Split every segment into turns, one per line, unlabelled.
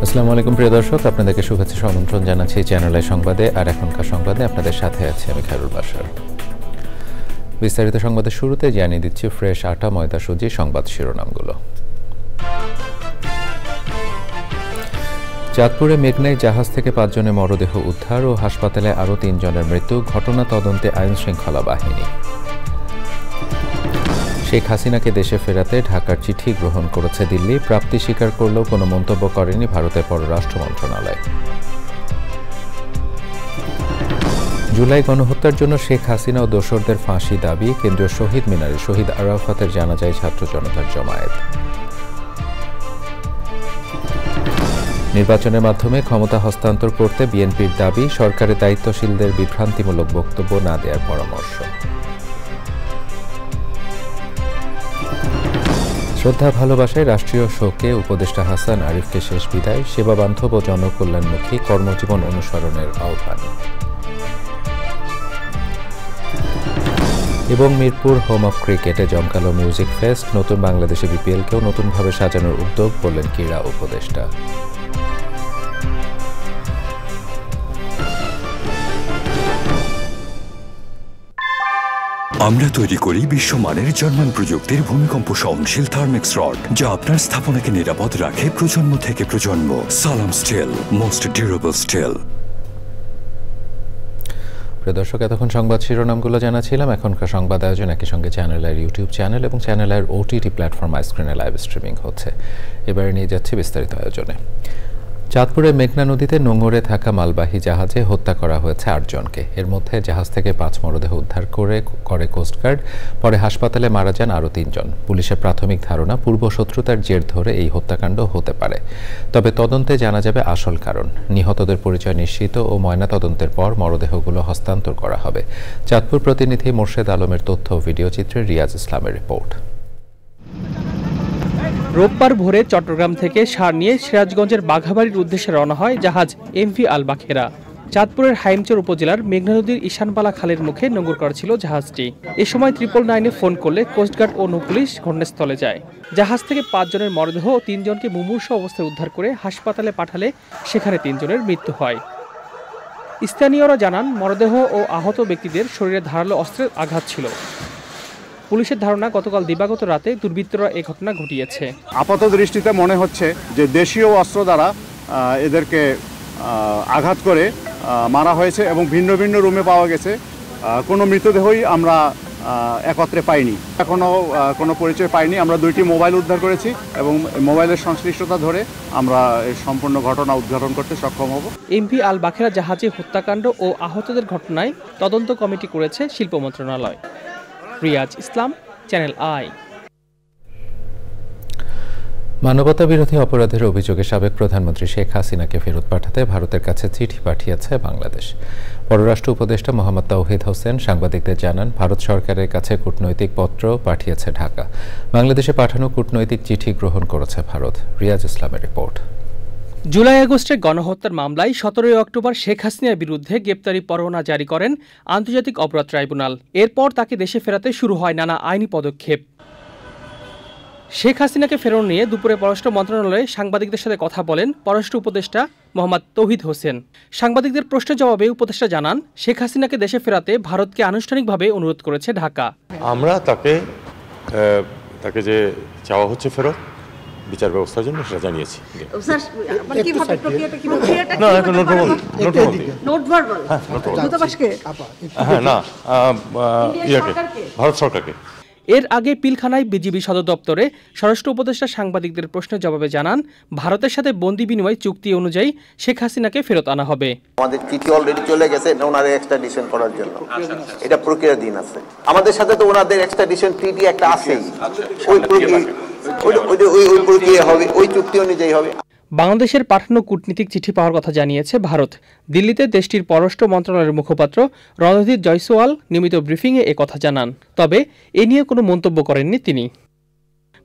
আসসালামু আলাইকুম প্রিয় দর্শক, আপনাদেরকে শুভেচ্ছা আমন্ত্রণ জানাচ্ছি চ্যানেল আই সংবাদে। আর এখনকার সংবাদে আপনাদের সাথে আছি আমি খায়রুল বাশার। বিস্তারিত সংবাদের শুরুতে জানিয়ে দিচ্ছি ফ্রেশ আটা ময়দা সুজি সংবাদ শিরোনামগুলো। চাঁদপুরে মেঘনায় জাহাজ থেকে 5 জনের মরদেহ উদ্ধার ও হাসপাতালে আরও 3 জনের মৃত্যু, ঘটনা তদন্তে আইন শৃঙ্খলা বাহিনী। শেখ হাসিনাকে দেশে ফেরাতে ঢাকার চিঠি গ্রহণ করেছে দিল্লি, প্রাপ্তি স্বীকার করলেও কোনো মন্তব্য করেনি ভারতের পররাষ্ট্র মন্ত্রণালয়। জুলাই গণহত্যার জন্য শেখ হাসিনা ও দোসরদের ফাঁসি দাবি, কেন্দ্রীয় শহীদ মিনারে শহীদ আরাফাতের জানাজায় ছাত্র জনতার জমায়েত। নির্বাচনের মাধ্যমে ক্ষমতা হস্তান্তর করতে বিএনপির দাবি, সরকারের দায়িত্বশীলদের বিভ্রান্তিমূলক বক্তব্য না দেওয়ার পরামর্শ। শ্রদ্ধা ভালোবাসায় রাষ্ট্রীয় শোকে উপদেষ্টা হাসান আরিফকে শেষ বিদায়, সেবাবান্ধব ও জনকল্যাণমুখী কর্মজীবন অনুসরণের আহ্বান। এবং মিরপুর হোম অফ ক্রিকেটে জমকালো মিউজিক ফেস্ট, নতুন বাংলাদেশে বিপিএলকেও নতুনভাবে সাজানোর উদ্যোগ বললেন ক্রীড়া উপদেষ্টা।
আমরা তৈরি করি বিশ্বমানের জার্মান প্রযুক্তির ভূমিকম্প সহনশীল থার্মেক্স রড, যা আপনার স্থাপনাকে নিরাপদ রাখে প্রজন্ম থেকে প্রজন্ম। সালাম স্টিল, মোস্ট ডিউরেবল স্টিল।
প্রিয় দর্শক, এতক্ষণ সংবাদ শিরোনামগুলো জানাছিলাম। এখনকার সংবাদ আয়োজন একই সঙ্গে চ্যানেল আইয়ের ইউটিউব চ্যানেল এবং চ্যানেল আইয়ের ওটিটি প্ল্যাটফর্ম আইস্ক্রিনে লাইভ স্ট্রিমিং হচ্ছে। এবারে নিয়ে যাচ্ছি বিস্তারিত আয়োজনে। চাঁদপুরে মেঘনা নদীতে নোঙরে থাকা মালবাহী জাহাজে হত্যা করা হয়েছে 8 জনকে। এর মধ্যে জাহাজ থেকে 5 মরদেহ উদ্ধার করে কোস্টগার্ড, পরে হাসপাতালে মারা যান আরও 3 জন। পুলিশের প্রাথমিক ধারণা পূর্বশত্রুতার জের ধরে এই হত্যাকাণ্ড হতে পারে, তবে তদন্তে জানা যাবে আসল কারণ। নিহতদের পরিচয় নিশ্চিত ও ময়নাতদন্তের পর মরদেহগুলো হস্তান্তর করা হবে। চাঁদপুর প্রতিনিধি মোর্শেদ আলমের তথ্য ও ভিডিওচিত্রে রিয়াজ ইসলামের রিপোর্ট।
রোববার ভোরে চট্টগ্রাম থেকে সার নিয়ে সিরাজগঞ্জের বাঘাবাড়ির উদ্দেশ্যে রওনা হয় জাহাজ এমভি আল বাখেরা। চাঁদপুরের হাইমচর উপজেলার মেঘনা নদীর ঈশানপালা খালের মুখে নোঙর করা ছিল জাহাজটি। এ সময় 999-এ ফোন করলে কোস্টগার্ড ও নৌপুলিশ ঘটনাস্থলে যায়। জাহাজ থেকে 5 জনের মরদেহ ও 3 জনকে মুমূর্ষ অবস্থায় উদ্ধার করে হাসপাতালে পাঠালে সেখানে 3 জনের মৃত্যু হয়। স্থানীয়রা জানান, মরদেহ ও আহত ব্যক্তিদের শরীরে ধারালো অস্ত্রের আঘাত ছিল। পুলিশের ধারণা, গতকাল দিবাগত রাতে দুর্বৃত্তরা এই ঘটনা ঘটিয়েছে।
আপাত দৃষ্টিতে মনে হচ্ছে যে দেশীয় অস্ত্র দ্বারা এদেরকে আঘাত করে মারা হয়েছে এবং ভিন্ন ভিন্ন রুমে পাওয়া গেছে। কোনো মৃতদেহই আমরা একত্রে পাইনি, এখনও কোনো পরিচয় পাইনি। আমরা 2টি মোবাইল উদ্ধার করেছি এবং মোবাইলের সংশ্লিষ্টতা ধরে আমরা এই সম্পূর্ণ ঘটনা উদ্ঘাটন করতে সক্ষম হব।
এমভি আল বাখেরা জাহাজে হত্যাকাণ্ড ও আহতদের ঘটনায় তদন্ত কমিটি করেছে শিল্প মন্ত্রণালয়। রিয়াজ ইসলাম, চ্যানেল আই।
মানবতা বিরোধী অপরাধের অভিযোগে সাবেক প্রধানমন্ত্রী শেখ হাসিনাকে ফেরত পাঠাতে ভারতের কাছে চিঠি পাঠিয়েছে বাংলাদেশ। পররাষ্ট্র উপদেষ্টা মোহাম্মদ তাওহিদ হোসেন সাংবাদিকদের জানান, ভারত সরকারের কাছে কূটনৈতিক পত্র পাঠিয়েছে ঢাকা। বাংলাদেশে পাঠানো কূটনৈতিক চিঠি গ্রহণ করেছে ভারত। রিয়াজ ইসলামের রিপোর্ট।
জুলাই আগস্টে গণহত্যার মামলায় 17 অক্টোবর শেখ হাসিনার বিরুদ্ধে গ্রেপ্তারি পরোয়ানা জারি করেন আন্তর্জাতিক অপরাধ ট্রাইব্যুনাল। এরপর তাকে দেশে ফেরাতে শুরু হয় নানা আইনি পদক্ষেপ। শেখ হাসিনাকে ফেরানো নিয়ে দুপুরে পররাষ্ট্র মন্ত্রণালয়ে সাংবাদিকদের সাথে কথা বলেন পররাষ্ট্র উপদেষ্টা মোহাম্মদ তৌহিদ হোসেন। সাংবাদিকদের প্রশ্নের জবাবে উপদেষ্টা জানান, শেখ হাসিনাকে দেশে ফেরাতে ভারতকে আনুষ্ঠানিকভাবে অনুরোধ করেছে ঢাকা।
আমরা তাকে যে চাওয়া হচ্ছে ফেরত বিচার ব্যবস্থার জন্য সেটা জানিয়েছি। ভারত সরকারকে।
এর আগে পিলখানায় বিজিবি সদর দপ্তরে স্বরাষ্ট্র উপদেষ্টা সাংবাদিকদের প্রশ্নের জবাবে জানান, ভারতের সাথে বন্দি বিনিময় চুক্তি অনুযায়ী শেখ হাসিনাকে ফেরত আনা হবে।
আমাদের চিঠি অলরেডি চলে গেছে ওনাদের এক্সট্রাডিশন করার জন্য, এটা প্রক্রিয়াধীন আছে। আমাদের সাথে তো ওনাদের এক্সট্রাডিশন ট্রিটি একটা আছেই, ওই প্রক্রিয়া হবে, ওই চুক্তি অনুযায়ী হবে।
বাংলাদেশের পাঠানো কূটনীতিক চিঠি পাওয়ার কথা জানিয়েছে ভারত। দিল্লিতে দেশটির পররাষ্ট্র মন্ত্রণালয়ের মুখপাত্র রণধীর জয়সওয়াল নিয়মিত ব্রিফিংয়ে একথা জানান। তবে এ নিয়ে কোনো মন্তব্য করেননি তিনি।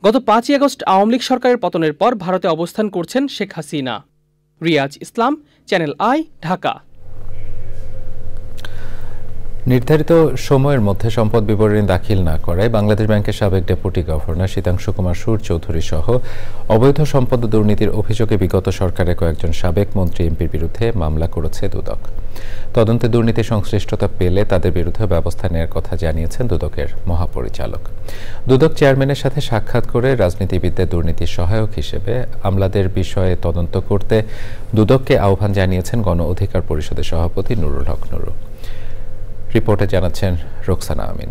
গত 5ই আগস্ট আওয়ামী লীগ সরকারের পতনের পর ভারতে অবস্থান করছেন শেখ হাসিনা। রিয়াজ ইসলাম, চ্যানেল আই, ঢাকা।
নির্ধারিত সময়ের মধ্যে সম্পদ বিবরণী দাখিল না করায় বাংলাদেশ ব্যাংকের সাবেক ডেপুটি গভর্নর শীতাংশু কুমার সুর চৌধুরী সহ অবৈধ সম্পদ দুর্নীতির অভিযোগে বিগত সরকারের কয়েকজন সাবেক মন্ত্রী এমপির বিরুদ্ধে মামলা করেছে দুদক। তদন্তে দুর্নীতি সংশ্লিষ্টতা পেলে তাদের বিরুদ্ধে ব্যবস্থা নেওয়ার কথা জানিয়েছেন দুদকের মহাপরিচালক। দুদক চেয়ারম্যানের সাথে সাক্ষাৎ করে রাজনীতিবিদদের দুর্নীতির সহায়ক হিসেবে আমলাদের বিষয়ে তদন্ত করতে দুদককে আহ্বান জানিয়েছেন গণ অধিকার পরিষদের সভাপতি নুরুল হক নুরু। রিপোর্টে জানাচ্ছেন রোকসানা আমিন।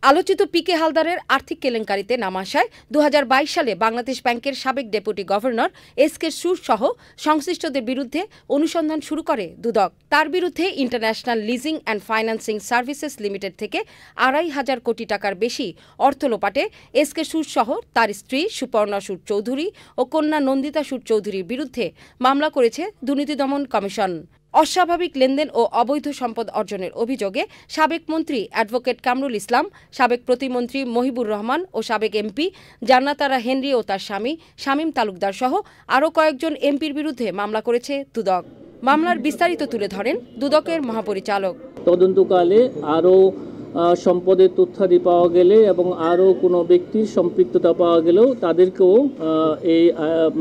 আলোচিত পিকে হালদারের আর্থিক কেলেঙ্কারিতে নাম আসায় 2022 সালে বাংলাদেশ ব্যাংকের সাবেক ডেপুটি গভর্নর এসকে সুর সহ সংশ্লিষ্টদের বিরুদ্ধে অনুসন্ধান শুরু করে দুদক। তার বিরুদ্ধে international leasing and financing services limited থেকে 2,500 কোটি টাকার বেশি অর্থ লোপাটে এসকে সুর সহ তার স্ত্রী সুপর্ণা সুর চৌধুরী ও কন্যা নন্দিতা সুর চৌধুরীর বিরুদ্ধে মামলা করেছে দুর্নীতি দমন কমিশন। অস্বাভাবিক লেনদেন ও অবৈধ সম্পদ অর্জনের অভিযোগে সাবেক মন্ত্রী অ্যাডভোকেট কামরুল ইসলাম, সাবেক প্রতিমন্ত্রী মহিবুর রহমান ও সাবেক এমপি জান্নাতারা হেনরি ও তার স্বামী শামীম তালুকদার সহ আরও কয়েকজন এমপির বিরুদ্ধে মামলা করেছে দুদক। মামলার বিস্তারিত তুলে ধরেন দুদকের মহাপরিচালক।
তদন্তকালে আরও সম্পদের তথ্যাদি পাওয়া গেলে এবং আরও কোনো ব্যক্তির সম্পৃক্ততা পাওয়া গেলেও তাদেরকেও এই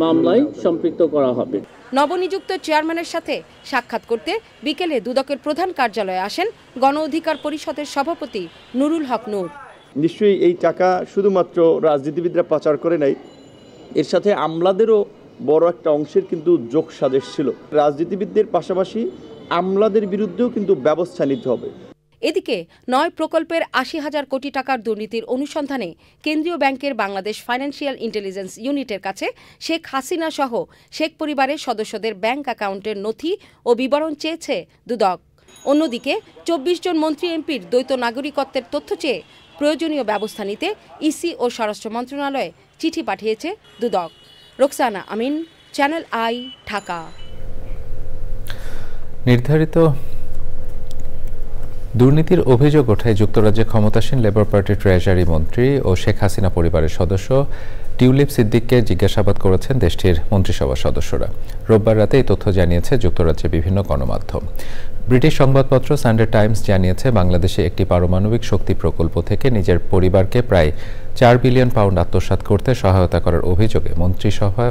মামলায় সম্পৃক্ত করা হবে।
নবনিযুক্ত চেয়ারম্যানের সাথে সাক্ষাৎ করতে বিকেলে দুদকের প্রধান কার্যালয়ে আসেন গণ অধিকার পরিষদের সভাপতি নুরুল হক নূর।
নিশ্চয়ই এই টাকা শুধুমাত্র রাজনীতিবিদরা পাচার করে নাই, এর সাথে আমলাদেরও বড় একটা অংশের কিন্তু যোগসাজশ ছিল। রাজনীতিবিদদের পাশাপাশি আমলাদের বিরুদ্ধেও কিন্তু ব্যবস্থা নিতে হবে।
এদিকে 9 প্রকল্পের 80,000 কোটি টাকার দুর্নীতির অনুসন্ধানে কেন্দ্রীয় ব্যাংকের বাংলাদেশ ফাইন্যান্সিয়াল ইন্টেলিজেন্স ইউনিটের কাছে শেখ হাসিনা সহ শেখ পরিবারের সদস্যদের ব্যাংক অ্যাকাউন্টের নথি ও বিবরণ চেয়েছে দুদক। অন্যদিকে 24 জন মন্ত্রী এমপির দ্বৈত নাগরিকত্বের তথ্য চেয়ে প্রয়োজনীয় ব্যবস্থা নিতে ইসি ও স্বরাষ্ট্র মন্ত্রণালয়ে চিঠি পাঠিয়েছে দুদক। রোকসানা আমিন, চ্যানেল আই, ঢাকা।
নির্ধারিত দুর্নীতির অভিযোগ ওঠায় যুক্তরাজ্যে ক্ষমতাসীন লেবার পার্টির ট্রেজারি মন্ত্রী ও শেখ হাসিনা পরিবারের সদস্য টিউলিপ সিদ্দিককে জিজ্ঞাসাবাদ করেছেন দেশটির মন্ত্রিসভার সদস্যরা। রোববার রাতে এই তথ্য জানিয়েছে যুক্তরাজ্যের বিভিন্ন গণমাধ্যম। ব্রিটিশ সংবাদপত্র সানডে টাইমস জানিয়েছে বাংলাদেশে একটি পারমাণবিক শক্তি প্রকল্প থেকে নিজের পরিবারকে প্রায় 4 বিলিয়ন পাউন্ড আত্মসাৎ করতে সহায়তা করার অভিযোগে মন্ত্রিসভা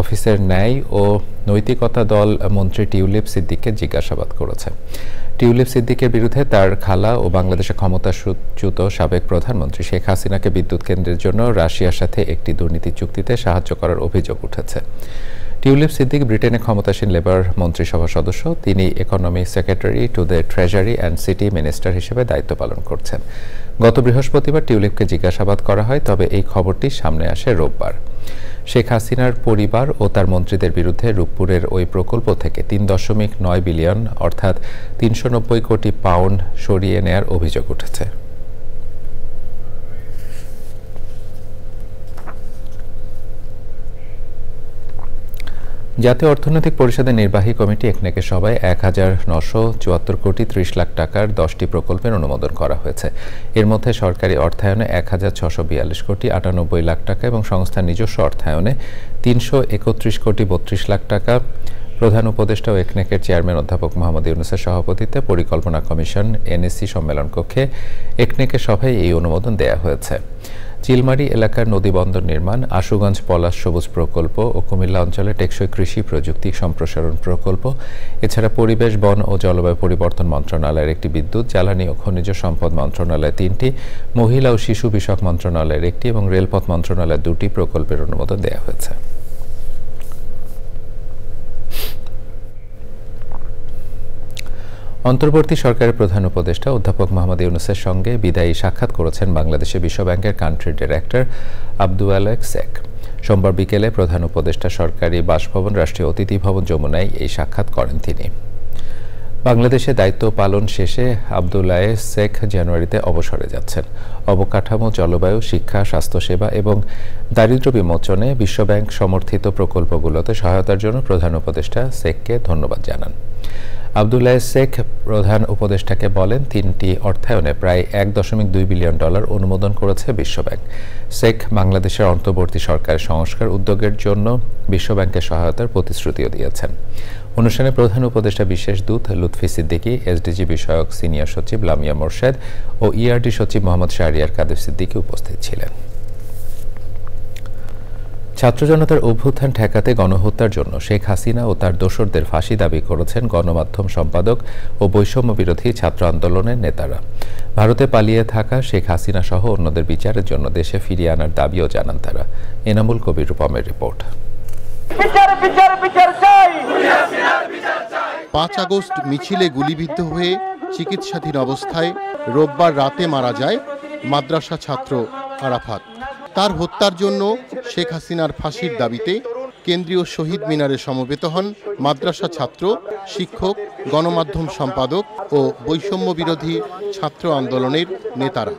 অফিসের ন্যায় ও নৈতিকতা দল মন্ত্রী টিউলিপ সিদ্দিককে জিজ্ঞাসাবাদ করেছে। টিউলিপ সিদ্দিকের বিরুদ্ধে তার খালা ও বাংলাদেশে ক্ষমতাচ্যুত সাবেক প্রধানমন্ত্রী শেখ হাসিনাকে বিদ্যুৎ কেন্দ্রের জন্য রাশিয়ার সাথে একটি দুর্নীতি চুক্তিতে সাহায্য করার অভিযোগ উঠেছে। টিউলিপ সিদ্দিক ব্রিটেনে ক্ষমতাসীন লেবার মন্ত্রিসভা সদস্য। তিনি economy secretary to the treasury and city minister হিসেবে দায়িত্ব পালন করছেন। গত বৃহস্পতিবার টিউলিপকে জিজ্ঞাসাবাদ করা হয়, তবে এই খবরটি সামনে আসে রোববার। শেখ হাসিনার পরিবার ও তার মন্ত্রীদের বিরুদ্ধে রূপপুরের ওই প্রকল্প থেকে 3.9 বিলিয়ন অর্থাৎ 390 কোটি পাউন্ড সরিয়ে নেয়ার অভিযোগ উঠেছে। জাতীয় অর্থনৈতিক পরিষদের নির্বাহী কমিটি একনেকের সভায় 1,974 কোটি 30 লাখ টাকার 10টি প্রকল্পের অনুমোদন করা হয়েছে। এর মধ্যে সরকারি অর্থায়নে 1,642 কোটি 98 লাখ টাকা এবং সংস্থার নিজস্ব অর্থায়নে 331 কোটি 32 লাখ টাকা। প্রধান উপদেষ্টা ও একনেকের চেয়ারম্যান অধ্যাপক মোহাম্মদ ইউনূসের সভাপতিত্বে পরিকল্পনা কমিশন এনএসসি সম্মেলন কক্ষে একনেকের সভায় এই অনুমোদন দেয়া হয়েছে। চিলমারি এলাকার নদীবন্দর নির্মাণ, আশুগঞ্জ পলাশ সবুজ প্রকল্প ও কুমিল্লা অঞ্চলে টেকসই কৃষি প্রযুক্তি সম্প্রসারণ প্রকল্প, এছাড়া পরিবেশ, বন ও জলবায়ু পরিবর্তন মন্ত্রণালয়ের একটি, বিদ্যুৎ, জ্বালানি ও খনিজ সম্পদ মন্ত্রণালয়ের 3টি, মহিলা ও শিশু বিষয়ক মন্ত্রণালয়ের 1টি এবং রেলপথ মন্ত্রণালয়ের 2টি প্রকল্পের অনুমোদন দেওয়া হয়েছে। অন্তর্বর্তী সরকারের প্রধান উপদেষ্টা অধ্যাপক মোহাম্মদ ইউনূসের সঙ্গে বিদায়ী সাক্ষাৎ করেছেন বাংলাদেশে বিশ্বব্যাংকের কান্ট্রি ডিরেক্টর আব্দুল আলেক শেখ। সোমবার বিকেলে প্রধান উপদেষ্টা সরকারি বাসভবন রাষ্ট্রীয় অতিথি ভবন যমুনায় এই সাক্ষাৎ করেন তিনি। বাংলাদেশে দায়িত্ব পালন শেষে আব্দুল্লাহ শেখ জানুয়ারিতে অবসরে যাচ্ছেন। অবকাঠামো, জলবায়ু, শিক্ষা, স্বাস্থ্যসেবা এবং দারিদ্র্য বিমোচনে বিশ্বব্যাংক সমর্থিত প্রকল্পগুলোতে সহায়তার জন্য প্রধান উপদেষ্টা শেখকে ধন্যবাদ জানান। আব্দুল্লাহ শেখ প্রধান উপদেষ্টাকে বলেন, 3টি অর্থায়নে প্রায় $1.2 বিলিয়ন অনুমোদন করেছে বিশ্বব্যাংক। শেখ বাংলাদেশের অন্তর্বর্তী সরকারের সংস্কার উদ্যোগের জন্য বিশ্বব্যাংকের সহায়তার প্রতিশ্রুতিও দিয়েছেন। অনুষ্ঠানে প্রধান উপদেষ্টা বিশেষ দূত লুৎফি সিদ্দিকী, এসডিজি বিষয়ক সিনিয়র সচিব লামিয়া মোরশেদ ও ইআরডি সচিব মোহাম্মদ শাহরিয়ার কাদের সিদ্দিকী উপস্থিত ছিলেন। ছাত্র জনতার অভ্যুত্থান ঠেকাতে গণহত্যার জন্য শেখ হাসিনা ও তার দোসরদের ফাঁসি দাবি করেছেন গণমাধ্যম সম্পাদক ও বৈষম্য বিরোধী ছাত্র আন্দোলনের নেতারা। ভারতে পালিয়ে থাকা শেখ হাসিনা সহ অন্যদের বিচারের জন্য দেশে ফিরিয়ে আনার দাবিও জানান তারা। এনামুল কবির রূপমের রিপোর্ট।
5 আগস্ট মিছিলে গুলিবিদ্ধ হয়ে চিকিৎসাধীন অবস্থায় রোববার রাতে মারা যায় মাদ্রাসা ছাত্র আরাফাত। তার হত্যার জন্য শেখ হাসিনার ফাঁসির দাবিতে কেন্দ্রীয় শহীদ মিনারে সমবেত হন মাদ্রাসা ছাত্র, শিক্ষক, গণমাধ্যম সম্পাদক ও বৈষম্য বিরোধী ছাত্র আন্দোলনের নেতারা।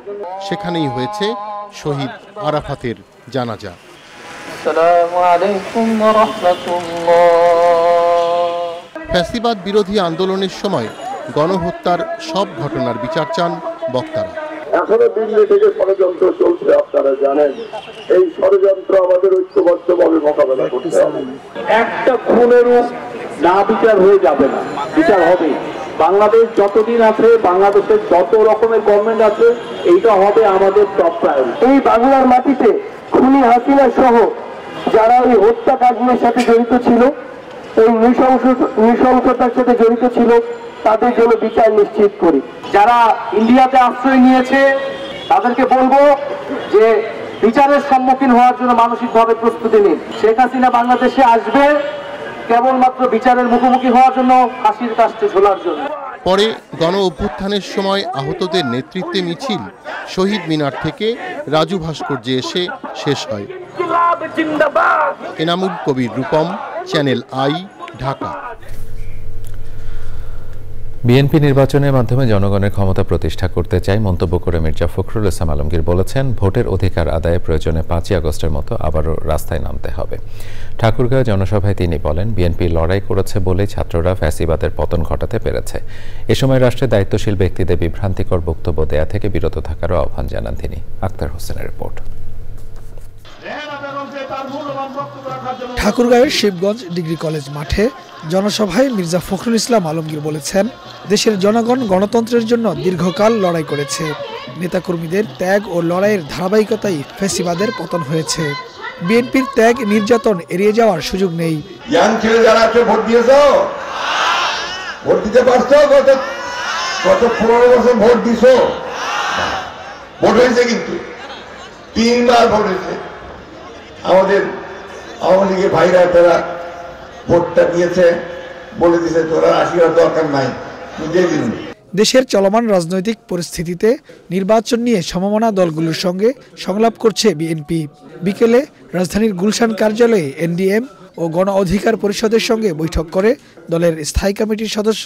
সেখানেই হয়েছে শহীদ আরাফাতের জানাজা। ফ্যাসিবাদ বিরোধী আন্দোলনের সময় গণহত্যার সব ঘটনার বিচার চান বক্তারা।
এখনো দিল্লি থেকে ষড়যন্ত্র চলছে, আপনারা জানেন। এই ষড়যন্ত্র আমাদের ঐক্যবদ্ধভাবে মোকাবেলা করতে হবে। একটা খুনেরও না বিচার হয়ে যাবে না, বিচার হবে। বাংলাদেশ যতদিন আছে, বাংলাদেশের যত রকমের গভর্নমেন্ট আছে, এইটা হবে আমাদের টপ প্রায়োরিটি। এই বাংলার মাটিতে খুনি হাসিনা সহ যারা এই হত্যাকাণ্ডের সাথে জড়িত ছিল, এই নৃশংসতার সাথে জড়িত ছিল, তাদের জন্য বিচার নিশ্চিত করি। যারা ইন্ডিয়াতে আশ্রয় নিয়েছে তাদেরকে বলবো যে বিচারের সম্মুখীন হওয়ার জন্য মানসিকভাবে প্রস্তুতি নিন। শেখ হাসিনা বাংলাদেশে আসবে কেবলমাত্র বিচারের মুখোমুখি হওয়ার জন্য, ফাঁসির কাস্টে ঝোলার জন্য।
পরে গণ অভ্যুত্থানের সময় আহতদের নেতৃত্বে মিছিল শহীদ মিনার থেকে রাজু ভাস্কর্যে এসে শেষ হয়। এনামুল কবির রূপম, চ্যানেল আই, ঢাকা।
বিএনপি নির্বাচনের মাধ্যমে জনগণের ক্ষমতা প্রতিষ্ঠা করতে চায় মন্তব্য করে মির্জা ফখরুল ইসলাম আলমগীর বলেছেন, ভোটের অধিকার আদায়ে প্রয়োজনে 5ই আগস্টের মতো আবারও রাস্তায় নামতে হবে। ঠাকুরগাঁও জনসভায় তিনি বলেন, বিএনপি লড়াই করেছে বলেই ছাত্ররা ফ্যাসিবাদের পতন ঘটাতে পেরেছে। এ সময় রাষ্ট্রের দায়িত্বশীল ব্যক্তিদের বিভ্রান্তিকর বক্তব্য দেয়া থেকে বিরত থাকারও আহ্বান জানান তিনি। আক্তার হোসেনের রিপোর্ট।
ঠাকুরগাঁওয়ের শিবগঞ্জ ডিগ্রি কলেজ মাঠে জনসভায় মির্জা ফখরুল ইসলাম আলমগীর বলেছেন, দেশের জনগণ গণতন্ত্রের জন্য দীর্ঘকাল লড়াই করেছে। নেতাকর্মীদের ত্যাগ ও লড়াইয়ের ধারাবাহিকতায় ফ্যাসিবাদের পতন হয়েছে। বিএনপির ত্যাগ নির্যাতন এড়িয়ে যাওয়ার সুযোগ নেই।
ভোট দিয়েছো, ভোট দিতে পারছো? গত 15 বছর ভোট দিছো, ভোট হয়েছে, কিন্তু 3 বার ভোট হয়েছে। আমাদের আওয়ামী লীগের ভাইরা তারা ভোটটা দিয়েছে, বলে দিয়েছে তোরা আসিবার দরকার নাই, বুঝিয়ে দিন।
দেশের চলমান রাজনৈতিক পরিস্থিতিতে নির্বাচন নিয়ে সমমনা দলগুলোর সঙ্গে সংলাপ করছে বিএনপি। বিকেলে রাজধানীর গুলশান কার্যালয়ে এনডিএম ও গণ অধিকার পরিষদের সঙ্গে বৈঠক করে দলের স্থায়ী কমিটির সদস্য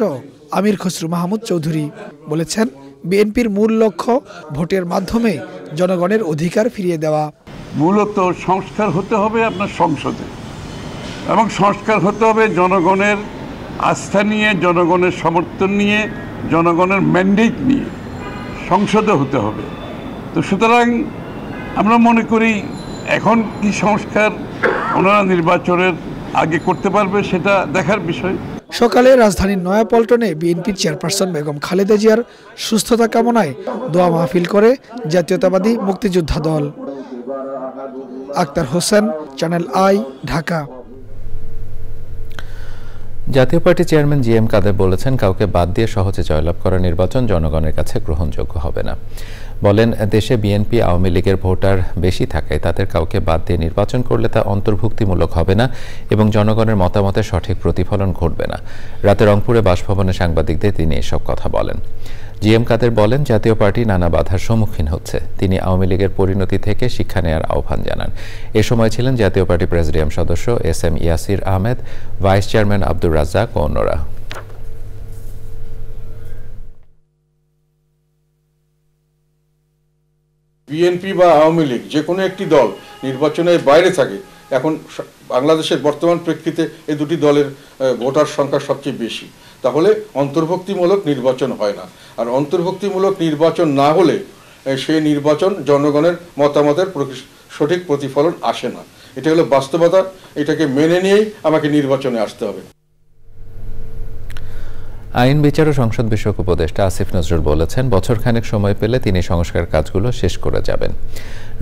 আমির খসরু মাহমুদ চৌধুরী বলেছেন, বিএনপির মূল লক্ষ্য ভোটের মাধ্যমে জনগণের অধিকার ফিরিয়ে দেওয়া।
মূলত সংস্কার হতে হবে আপনার সংসদে, এবং সংস্কার হতে হবে জনগণের আস্থা নিয়ে, জনগণের সমর্থন নিয়ে, জনগণের ম্যান্ডেট নিয়ে সংসদে হতে হবে। তো সুতরাং আমরা মনে করি এখন কি সংস্কার ওনারা নির্বাচনের আগে করতে পারবে সেটা দেখার বিষয়।
সকালে রাজধানীর নয়াপল্টনে বিএনপির চেয়ারপারসন বেগম খালেদা জিয়ার সুস্থতা কামনায় দোয়া মাহফিল করে জাতীয়তাবাদী মুক্তিযোদ্ধা দল। Akhtar Hossain, channel I, Dhaka.
Jatiya party chairman GM কাদের বলেছেন, কাউকে বাদ দিয়ে সহজে জয়লাভ করা নির্বাচন জনগণের কাছে গ্রহণযোগ্য হবে না। বলেন, দেশে বিএনপি আওয়ামী লীগের ভোটার বেশি থাকায় তাদের কাউকে বাদ দিয়ে নির্বাচন করলে তা অন্তর্ভুক্তিমূলক হবে না এবং জনগণের মতামতের সঠিক প্রতিফলন ঘটবে না। রাতে রংপুরে বাসভবনে সাংবাদিকদের তিনি এসব কথা বলেন। জিএম কাদের বলেন, জাতীয় পার্টি নানা বাধার সম্মুখীন হচ্ছে। তিনি আওয়ামী লীগের পরিণতি থেকে শিক্ষা নেওয়ার আহ্বান জানান। এ সময় ছিলেন জাতীয় পার্টি প্রেসিডিয়াম সদস্য এস এম ইয়াসির আহমেদ, ভাইস চেয়ারম্যান আব্দুর রাজ্জাক ও অন্যরা।
বিএনপি বা আওয়ামী লীগ যে কোনো একটি দল নির্বাচনের বাইরে থাকে, এখন বাংলাদেশের বর্তমান প্রেক্ষিতে এই দুটি দলের ভোটার সংখ্যা সবচেয়ে বেশি, তাহলে অন্তর্ভুক্তিমূলক নির্বাচন হয় না। আর অন্তর্ভুক্তিমূলক নির্বাচন না হলে সেই নির্বাচন জনগণের মতামতের সঠিক প্রতিফলন আসে না। এটা হলো বাস্তবতা, এটাকে মেনে নিয়েই আমাকে নির্বাচনে আসতে হবে।
আইন বিচার ও সংসদ বিষয়ক উপদেষ্টা আসিফ নজরুল বলেছেন, বছরখানেক সময় পেলে তিনি সংস্কার কাজগুলো শেষ করে যাবেন।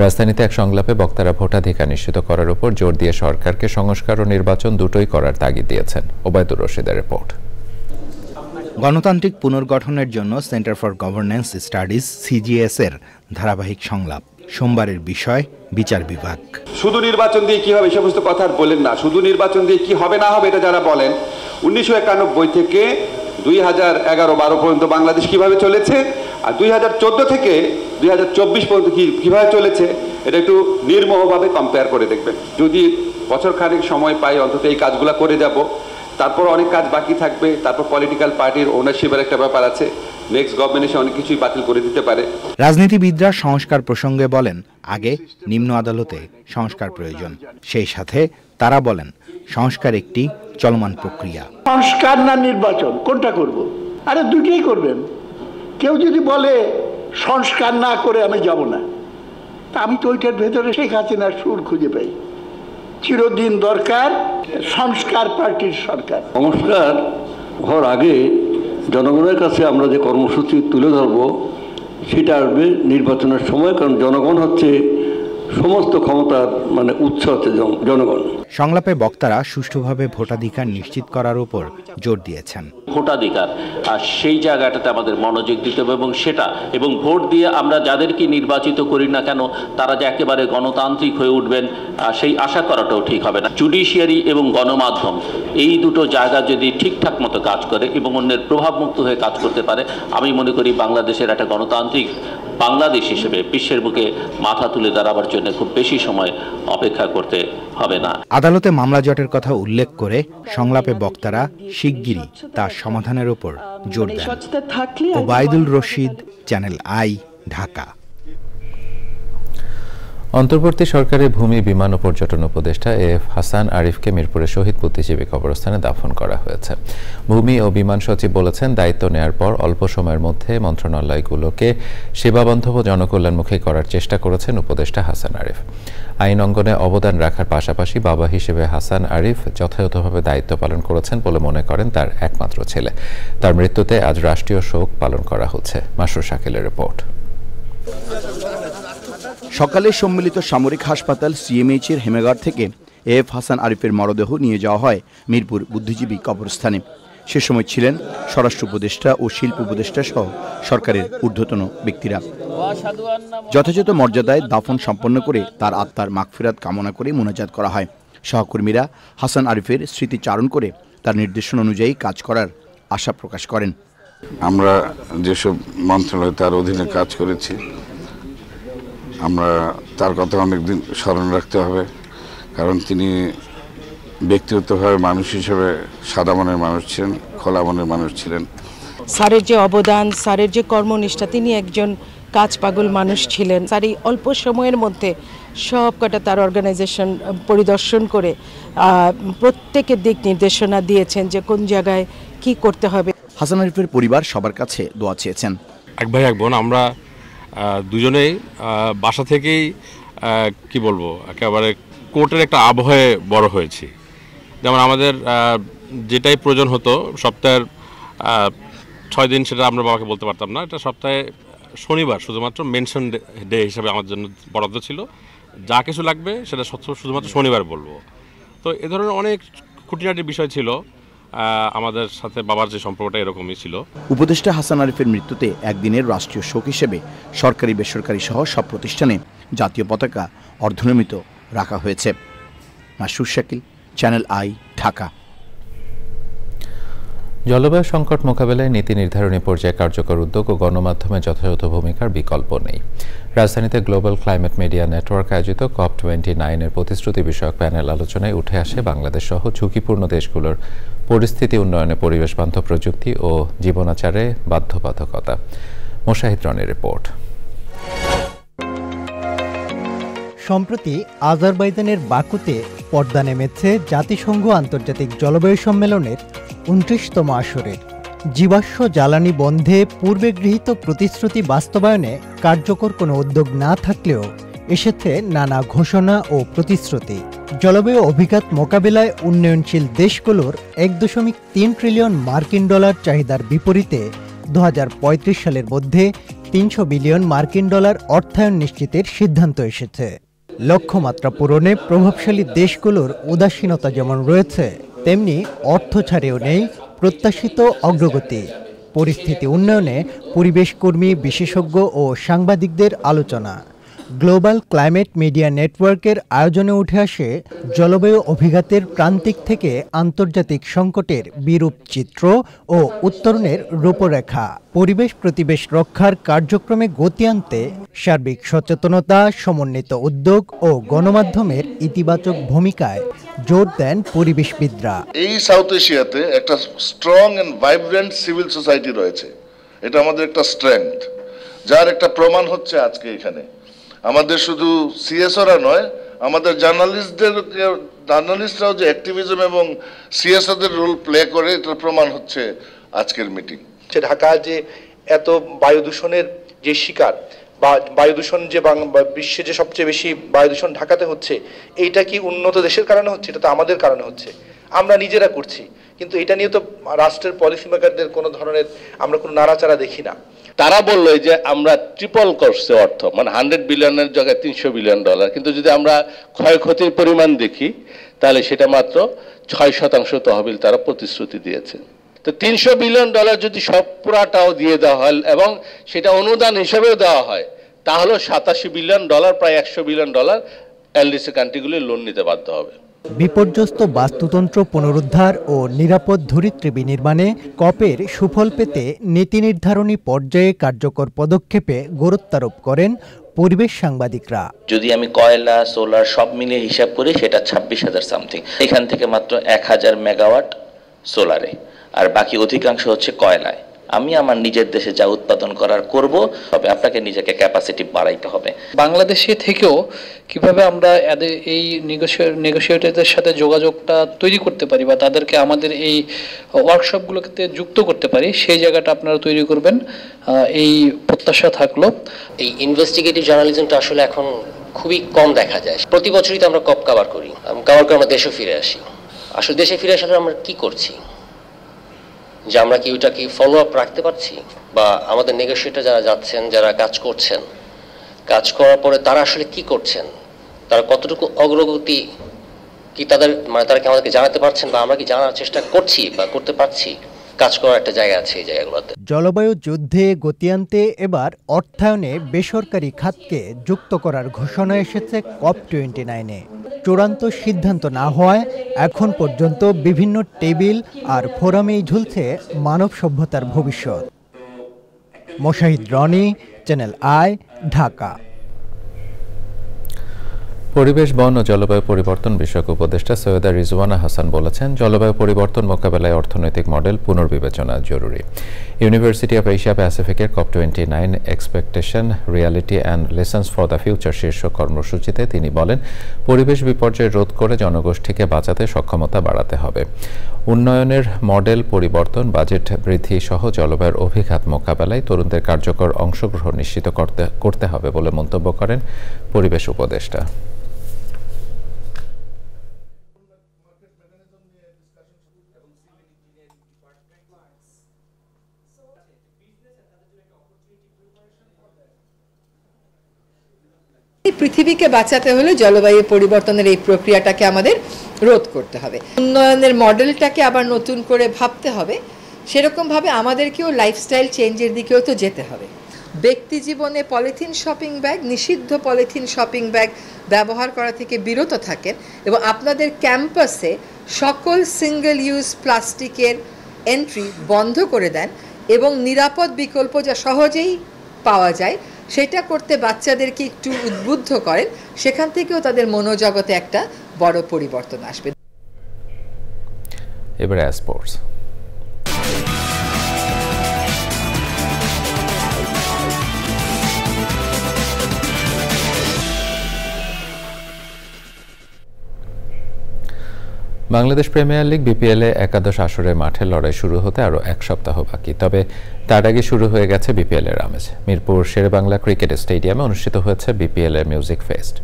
রাজধানীতে এক সংলাপে বক্তারা ভোটাধিকার নিশ্চিত করার উপর জোর দিয়ে সরকারকে সংস্কার ও নির্বাচন দুটোই করার তাগিদ দিয়েছেন। ওবায়দুর রশিদের রিপোর্ট।
গণতান্ত্রিক পুনর্গঠনের জন্য centre for governance studies CGS এর ধারাবাহিক সংলাপ। সোমবারের বিষয় বিচার বিভাগ।
শুধু নির্বাচন দিয়ে কি হবে এই সমস্ত কথা বলেন না, শুধু নির্বাচন দিয়ে কি হবে না হবে এটা যারা বলেন, 1991 থেকে 2011-12 পর্যন্ত বাংলাদেশ কিভাবে চলেছে আর 2014 থেকে 2024 পর্যন্ত কিভাবে চলেছে এটা একটু নির্মোহভাবে কম্পেয়ার করে দেখবেন। যদি বছর খানেক সময় পাই অন্তত এই কাজগুলো করে যাব, তারপর অনেক কাজ বাকি থাকবে, তারপর পলিটিক্যাল পার্টির ওনারশিপের একটা ব্যাপার আছে, নেক্সট গভর্নমেন্ট এসে অনেক কিছুই বাতিল করে দিতে পারে।
রাজনীতিবিদরা সংস্কার প্রসঙ্গে বলেন, আগে নিম্ন আদালতে সংস্কার প্রয়োজন। সেই সাথে তারা বলেন, সংস্কার একটি চলমান প্রক্রিয়া।
সংস্কার না নির্বাচন কোনটা করব? আরে দুটোই করবেন। কেউ যদি বলে সংস্কার না করে আমি যাব না, তা আমি তো ওইটার ভেতরে শেখ হাসিনার সুর খুঁজে পাই। চিরদিন দরকার সংস্কার পার্টির সরকার।
সংস্কার হওয়ার আগে জনগণের কাছে আমরা যে কর্মসূচি তুলে ধরব সেটা আসবে নির্বাচনের সময়, কারণ জনগণ হচ্ছে সমস্ত ক্ষমতার উৎস হচ্ছে জনগণ।
সংলাপে বক্তারা সুষ্ঠুভাবে ভোটাধিকার নিশ্চিত করার উপর জোর দিয়েছেন।
ভোটাধিকার আর সেই জায়গাটাতে আমাদের মনোযোগ দিতে হবে এবং ভোট দিয়ে আমরা যাদেরকে নির্বাচিত করি না কেন তারা যে একেবারে গণতান্ত্রিক হয়ে উঠবেন সেই আশা করাটাও ঠিক হবে না। জুডিশিয়ারি এবং গণমাধ্যম এই দুটো জায়গা যদি ঠিকঠাক মতো কাজ করে এবং অন্যের প্রভাবমুক্ত হয়ে কাজ করতে পারে, আমি মনে করি বাংলাদেশের একটা গণতান্ত্রিক বাংলাদেশ হিসেবে বিশ্বের বুকে মাথা তুলে দাঁড়াবার জন্য খুব বেশি সময় অপেক্ষা করতে হবে না।
আদালতে মামলা জটের কথা উল্লেখ করে সংলাপে বক্তারা শিগগিরই তার সমাধানের উপর জোর দেন। ওবায়দুল রশিদ, চ্যানেল আই, ঢাকা।
অন্তর্বর্তী সরকারের ভূমি, বিমান ও পর্যটন উপদেষ্টা এফ হাসান আরিফকে মিরপুরের শহীদ বুদ্ধিজীবী কবরস্থানে দাফন করা হয়েছে। ভূমি ও বিমান সচিব বলেছেন, দায়িত্ব নেয়ার পর অল্প সময়ের মধ্যে মন্ত্রণালয়গুলোকে সেবাবান্ধব ও জনকল্যাণমুখী করার চেষ্টা করেছেন উপদেষ্টা হাসান আরিফ। আইন অঙ্গনে অবদান রাখার পাশাপাশি বাবা হিসেবে হাসান আরিফ যথাযথভাবে দায়িত্ব পালন করেছেন বলে মনে করেন তার একমাত্র ছেলে। তার মৃত্যুতে আজ রাষ্ট্রীয় শোক পালন করা হচ্ছে। মাসুর শাকিলের রিপোর্ট।
সকালে সম্মিলিত সামরিক হাসপাতাল সিএমএইচ-এর হেমেগার থেকে এফ হাসান আরিফের মরদেহ নিয়ে যাওয়া হয় মিরপুর বুদ্ধিজীবী কবরস্থানে। সে সময় ছিলেন স্বরাষ্ট্র উপদেষ্টা ও শিল্প উপদেষ্টা সহ সরকারের ঊর্ধ্বতন ব্যক্তিরা। যথাযথ মর্যাদায় দাফন সম্পন্ন করে তার আত্মার মাগফিরাত কামনা করে মোনাজাত করা হয়। সহকর্মীরা হাসান আরিফের স্মৃতিচারণ করে তার নির্দেশনা অনুযায়ী কাজ করার আশা প্রকাশ করেন।
আমরা যেসব মন্ত্রণালয় তার অধীনে কাজ করেছি, আমরা তার কথা অনেকদিন স্মরণ রাখতে হবে, কারণ তিনি ব্যক্তিগতভাবে মানুষ হিসেবে সাদা মনের মানুষ ছিলেন, খোলা মনের মানুষ ছিলেন।
স্যারের যে অবদান, স্যারের যে কর্মনিষ্ঠা, তিনি একজন কাজ পাগল মানুষ ছিলেন। স্যার এই অল্প সময়ের মধ্যে সব কটা তার অর্গানাইজেশন পরিদর্শন করে প্রত্যেকের দিক নির্দেশনা দিয়েছেন যে কোন জায়গায় কি করতে হবে।
হাসান আরিফের পরিবার সবার কাছে দোয়া চেয়েছেন।
এক ভাই এক বোন, আমরা দুজনেই বাসা থেকেই কি বলবো একেবারে কোর্টের একটা আবহে বড় হয়েছি। যেমন আমাদের যেটাই প্রয়োজন হতো সপ্তাহের 6 দিন সেটা আমরা বাবাকে বলতে পারতাম না, এটা সপ্তাহে শনিবার শুধুমাত্র মেনশন ডে হিসেবে আমার জন্য বরাদ্দ ছিল। যা কিছু লাগবে সেটা শুধুমাত্র শনিবার বলবো। তো এ ধরনের অনেক খুঁটিনাটি বিষয় ছিল। আমাদের সাথে বাবার যে সম্পর্কটা এরকমই ছিল।
উপদেষ্টা হাসান আরিফের মৃত্যুতে একদিনের রাষ্ট্রীয় শোক হিসেবে সরকারি বেসরকারি সহ সব প্রতিষ্ঠানে জাতীয় পতাকা অর্ধনমিত রাখা হয়েছে। মাসুর শাকিল, চ্যানেল আই, ঢাকা।
জলবায়ু সংকট মোকাবেলায় নীতি নির্ধারণী পর্যায়ে কার্যকর উদ্যোগ ও গণমাধ্যমের যথাযথ ভূমিকার বিকল্প নেই। রাজধানীতে গ্লোবাল ক্লাইমেট মিডিয়া নেটওয়ার্ক আয়োজিত COP29-এর প্রতিশ্রুতি বিষয়ক প্যানেল আলোচনায় উঠে আসে বাংলাদেশ সহ ঝুঁকিপূর্ণ দেশগুলোর পরিস্থিতি উন্নয়নে পরিবেশ বান্ধব প্রযুক্তি ও জীবনাচারে বাধ্যবাধকতা। মোশাহিদ রনির রিপোর্ট।
সম্প্রতি আজারবাইজানের বাকুতে পর্দা নেমেছে জাতিসংঘ আন্তর্জাতিক জলবায়ু সম্মেলনের 29তম আসরের। জীবাশ্ম জ্বালানি বন্ধে পূর্বে গৃহীত প্রতিশ্রুতি বাস্তবায়নে কার্যকর কোনো উদ্যোগ না থাকলেও এসেছে নানা ঘোষণা ও প্রতিশ্রুতি। জলবায়ু অভিঘাত মোকাবিলায় উন্নয়নশীল দেশগুলোর 1.3 ট্রিলিয়ন মার্কিন ডলার চাহিদার বিপরীতে 2035 সালের মধ্যে 300 বিলিয়ন মার্কিন ডলার অর্থায়ন নিশ্চিতের সিদ্ধান্ত এসেছে। লক্ষ্যমাত্রা পূরণে প্রভাবশালী দেশগুলোর উদাসীনতা যেমন রয়েছে, তেমনি অর্থ ছাড়েও নেই প্রত্যাশিত অগ্রগতি। পরিস্থিতি উন্নয়নে পরিবেশকর্মী, বিশেষজ্ঞ ও সাংবাদিকদের আলোচনা। গ্লোবাল ক্লাইমেট মিডিয়া নেটওয়ার্কের আয়োজনে উঠে আসে জলবায়ু অভিঘাতের প্রান্তিক থেকে আন্তর্জাতিক সংকটের বিরূপ চিত্র ও উত্তরণের রূপরেখা। পরিবেশ প্রতিবেশ রক্ষার কার্যক্রমে গতি আনতে সার্বিক সচেতনতা, সমন্বিত উদ্যোগ ও গণমাধ্যমের ইতিবাচক ভূমিকায় জোর দেন পরিবেশবিদরা।
এই সাউথ এশিয়াতে একটা strong and vibrant civil society রয়েছে, এটা আমাদের একটা স্ট্রেংথ, যার একটা প্রমাণ হচ্ছে আজকে এখানে। আমাদের শুধু সিএসওরা নয়, আমাদের জার্নালিস্টরাও যে অ্যাক্টিভিজম এবং সিএসওদের রোল প্লে করে, এটার প্রমাণ হচ্ছে আজকের মিটিং।
ঢাকা যে এত বায়ু দূষণের যে শিকার বা বায়ু দূষণ যে বিশ্বে যে সবচেয়ে বেশি বায়ু দূষণ ঢাকাতে হচ্ছে, এইটা কি উন্নত দেশের কারণে হচ্ছে? এটা তো আমাদের কারণে হচ্ছে, আমরা নিজেরা করছি। কিন্তু এটা নিয়ে তো রাষ্ট্রের পলিসি মেকারদের কোনো ধরনের আমরা কোনো নাড়াচাড়া দেখি না।
তারা বললো যে আমরা ট্রিপল করছে অর্থ, মানে 100 বিলিয়নের জায়গায় 300 বিলিয়ন ডলার, কিন্তু যদি আমরা ক্ষয়ক্ষতির পরিমাণ দেখি তাহলে সেটা মাত্র 6% তহবিল তারা প্রতিশ্রুতি দিয়েছে। তো 300 বিলিয়ন ডলার যদি সব পুরাটাও দিয়ে দেওয়া হয় এবং সেটা অনুদান হিসেবেও দেওয়া হয়, তাহলে 87 বিলিয়ন ডলার, প্রায় 100 বিলিয়ন ডলার এলডিসি কান্ট্রিগুলি লোন নিতে বাধ্য হবে।
বিপর্যস্ত বাস্তুতন্ত্র পুনরুদ্ধার ও নিরাপদ ধরিত্রী বিনির্মাণে কপের সুফল পেতে নীতি নির্ধারণী পর্যায়ে কার্যকর পদক্ষেপে গুরুত্বারোপ করেন পরিবেশ সাংবাদিকরা।
যদি আমি কয়লা, সোলার সব মিলিয়ে হিসাব করি, সেটা 26,000 সামথিং। এখান থেকে মাত্র 1000 মেগাওয়াট সোলারে, আর বাকি অধিকাংশ হচ্ছে কয়লায়। আমি আমার নিজের দেশে যা উৎপাদন করার করব, তবে আপনাকে নিজেকে ক্যাপাসিটি বাড়াইতে হবে।
বাংলাদেশে থেকেও কিভাবে আমরা এই নেগোশিয়েটরদের সাথে যোগাযোগটা তৈরি করতে পারি বা তাদেরকে আমাদের এই ওয়ার্কশপগুলোতে যুক্ত করতে পারি, সেই জায়গাটা আপনারা তৈরি করবেন, এই প্রত্যাশা থাকলো।
এই ইনভেস্টিগেটিভ জার্নালিজমটা আসলে এখন খুবই কম দেখা যায়। প্রতি বছরই তো আমরা কপ কভার করি, কভার করে আমরা দেশে ফিরে আসি। আসলে দেশে ফিরে আসলে আমরা কি করছি, যে আমরা কি ওটা কি ফলো আপ রাখতে পারছি, বা আমাদের নেগোশিয়েটর যারা যাচ্ছেন, যারা কাজ করছেন, কাজ করার পরে তারা আসলে কি করছেন, তারা কতটুকু অগ্রগতি কি তাদের, মানে তারা কি আমাদেরকে জানাতে পারছেন, বা আমরা কি জানার চেষ্টা করছি বা করতে পারছি? কাজ করার একটা জায়গা আছে এই জায়গাগুলোতে।
জলবায়ু যুদ্ধে গতি আনতে এবার অর্থায়নে বেসরকারি খাতকে যুক্ত করার ঘোষণা এসেছে COP29-এ। চূড়ান্ত সিদ্ধান্ত না হওয়ায় এখন পর্যন্ত বিভিন্ন টেবিল আর ফোরামেই ঝুলছে মানব সভ্যতার ভবিষ্যৎ। Moshahid Rony, channel I, Dhaka.
পরিবেশ, বন ও জলবায়ু পরিবর্তন বিষয়ক উপদেষ্টা সৈয়দা রিজওয়ানা হাসান বলেছেন, জলবায়ু পরিবর্তন মোকাবেলায় অর্থনৈতিক মডেল পুনর্বিবেচনা জরুরি। ইউনিভার্সিটি অফ এশিয়া প্যাসিফিকের COP29 expectation, reality and lessons for the future শীর্ষক কর্মসূচিতে তিনি বলেন, পরিবেশ বিপর্যয় রোধ করে জনগোষ্ঠীকে বাঁচাতে সক্ষমতা বাড়াতে হবে। উন্নয়নের মডেল পরিবর্তন, বাজেট বৃদ্ধি সহ জলবায়ুর অভিঘাত মোকাবেলায় তরুণদের কার্যকর অংশগ্রহণ নিশ্চিত করতে হবে বলে মন্তব্য করেন পরিবেশ উপদেষ্টা।
পৃথিবীকে বাঁচাতে হলে জলবায়ু পরিবর্তনের এই প্রক্রিয়াটাকে আমাদের রোধ করতে হবে। উন্নয়নের মডেলটাকে আবার নতুন করে ভাবতে হবে। সেরকমভাবে আমাদেরকেও লাইফস্টাইল চেঞ্জের দিকেও তো যেতে হবে। ব্যক্তি জীবনে পলিথিন শপিং ব্যাগ, নিষিদ্ধ পলিথিন শপিং ব্যাগ ব্যবহার করা থেকে বিরত থাকেন এবং আপনাদের ক্যাম্পাসে সকল সিঙ্গেল ইউজ প্লাস্টিকের এন্ট্রি বন্ধ করে দেন এবং নিরাপদ বিকল্প যা সহজেই পাওয়া যায় সেটা করতে বাচ্চাদেরকে একটু উদ্বুদ্ধ করেন, সেখান থেকেও তাদের মনোজগতে একটা বড় পরিবর্তন আসবে।
এবারে স্পোর্টস। বাংলাদেশ প্রিমিয়ার লিগ বিপিএলে একাদশ আসরে মাঠের লড়াই শুরু হতে আরও এক সপ্তাহ বাকি, তবে তার আগে শুরু হয়ে গেছে বিপিএলের আমেজ। মিরপুর শেরেবাংলা ক্রিকেট স্টেডিয়ামে অনুষ্ঠিত হয়েছে বিপিএলের মিউজিক ফেস্ট।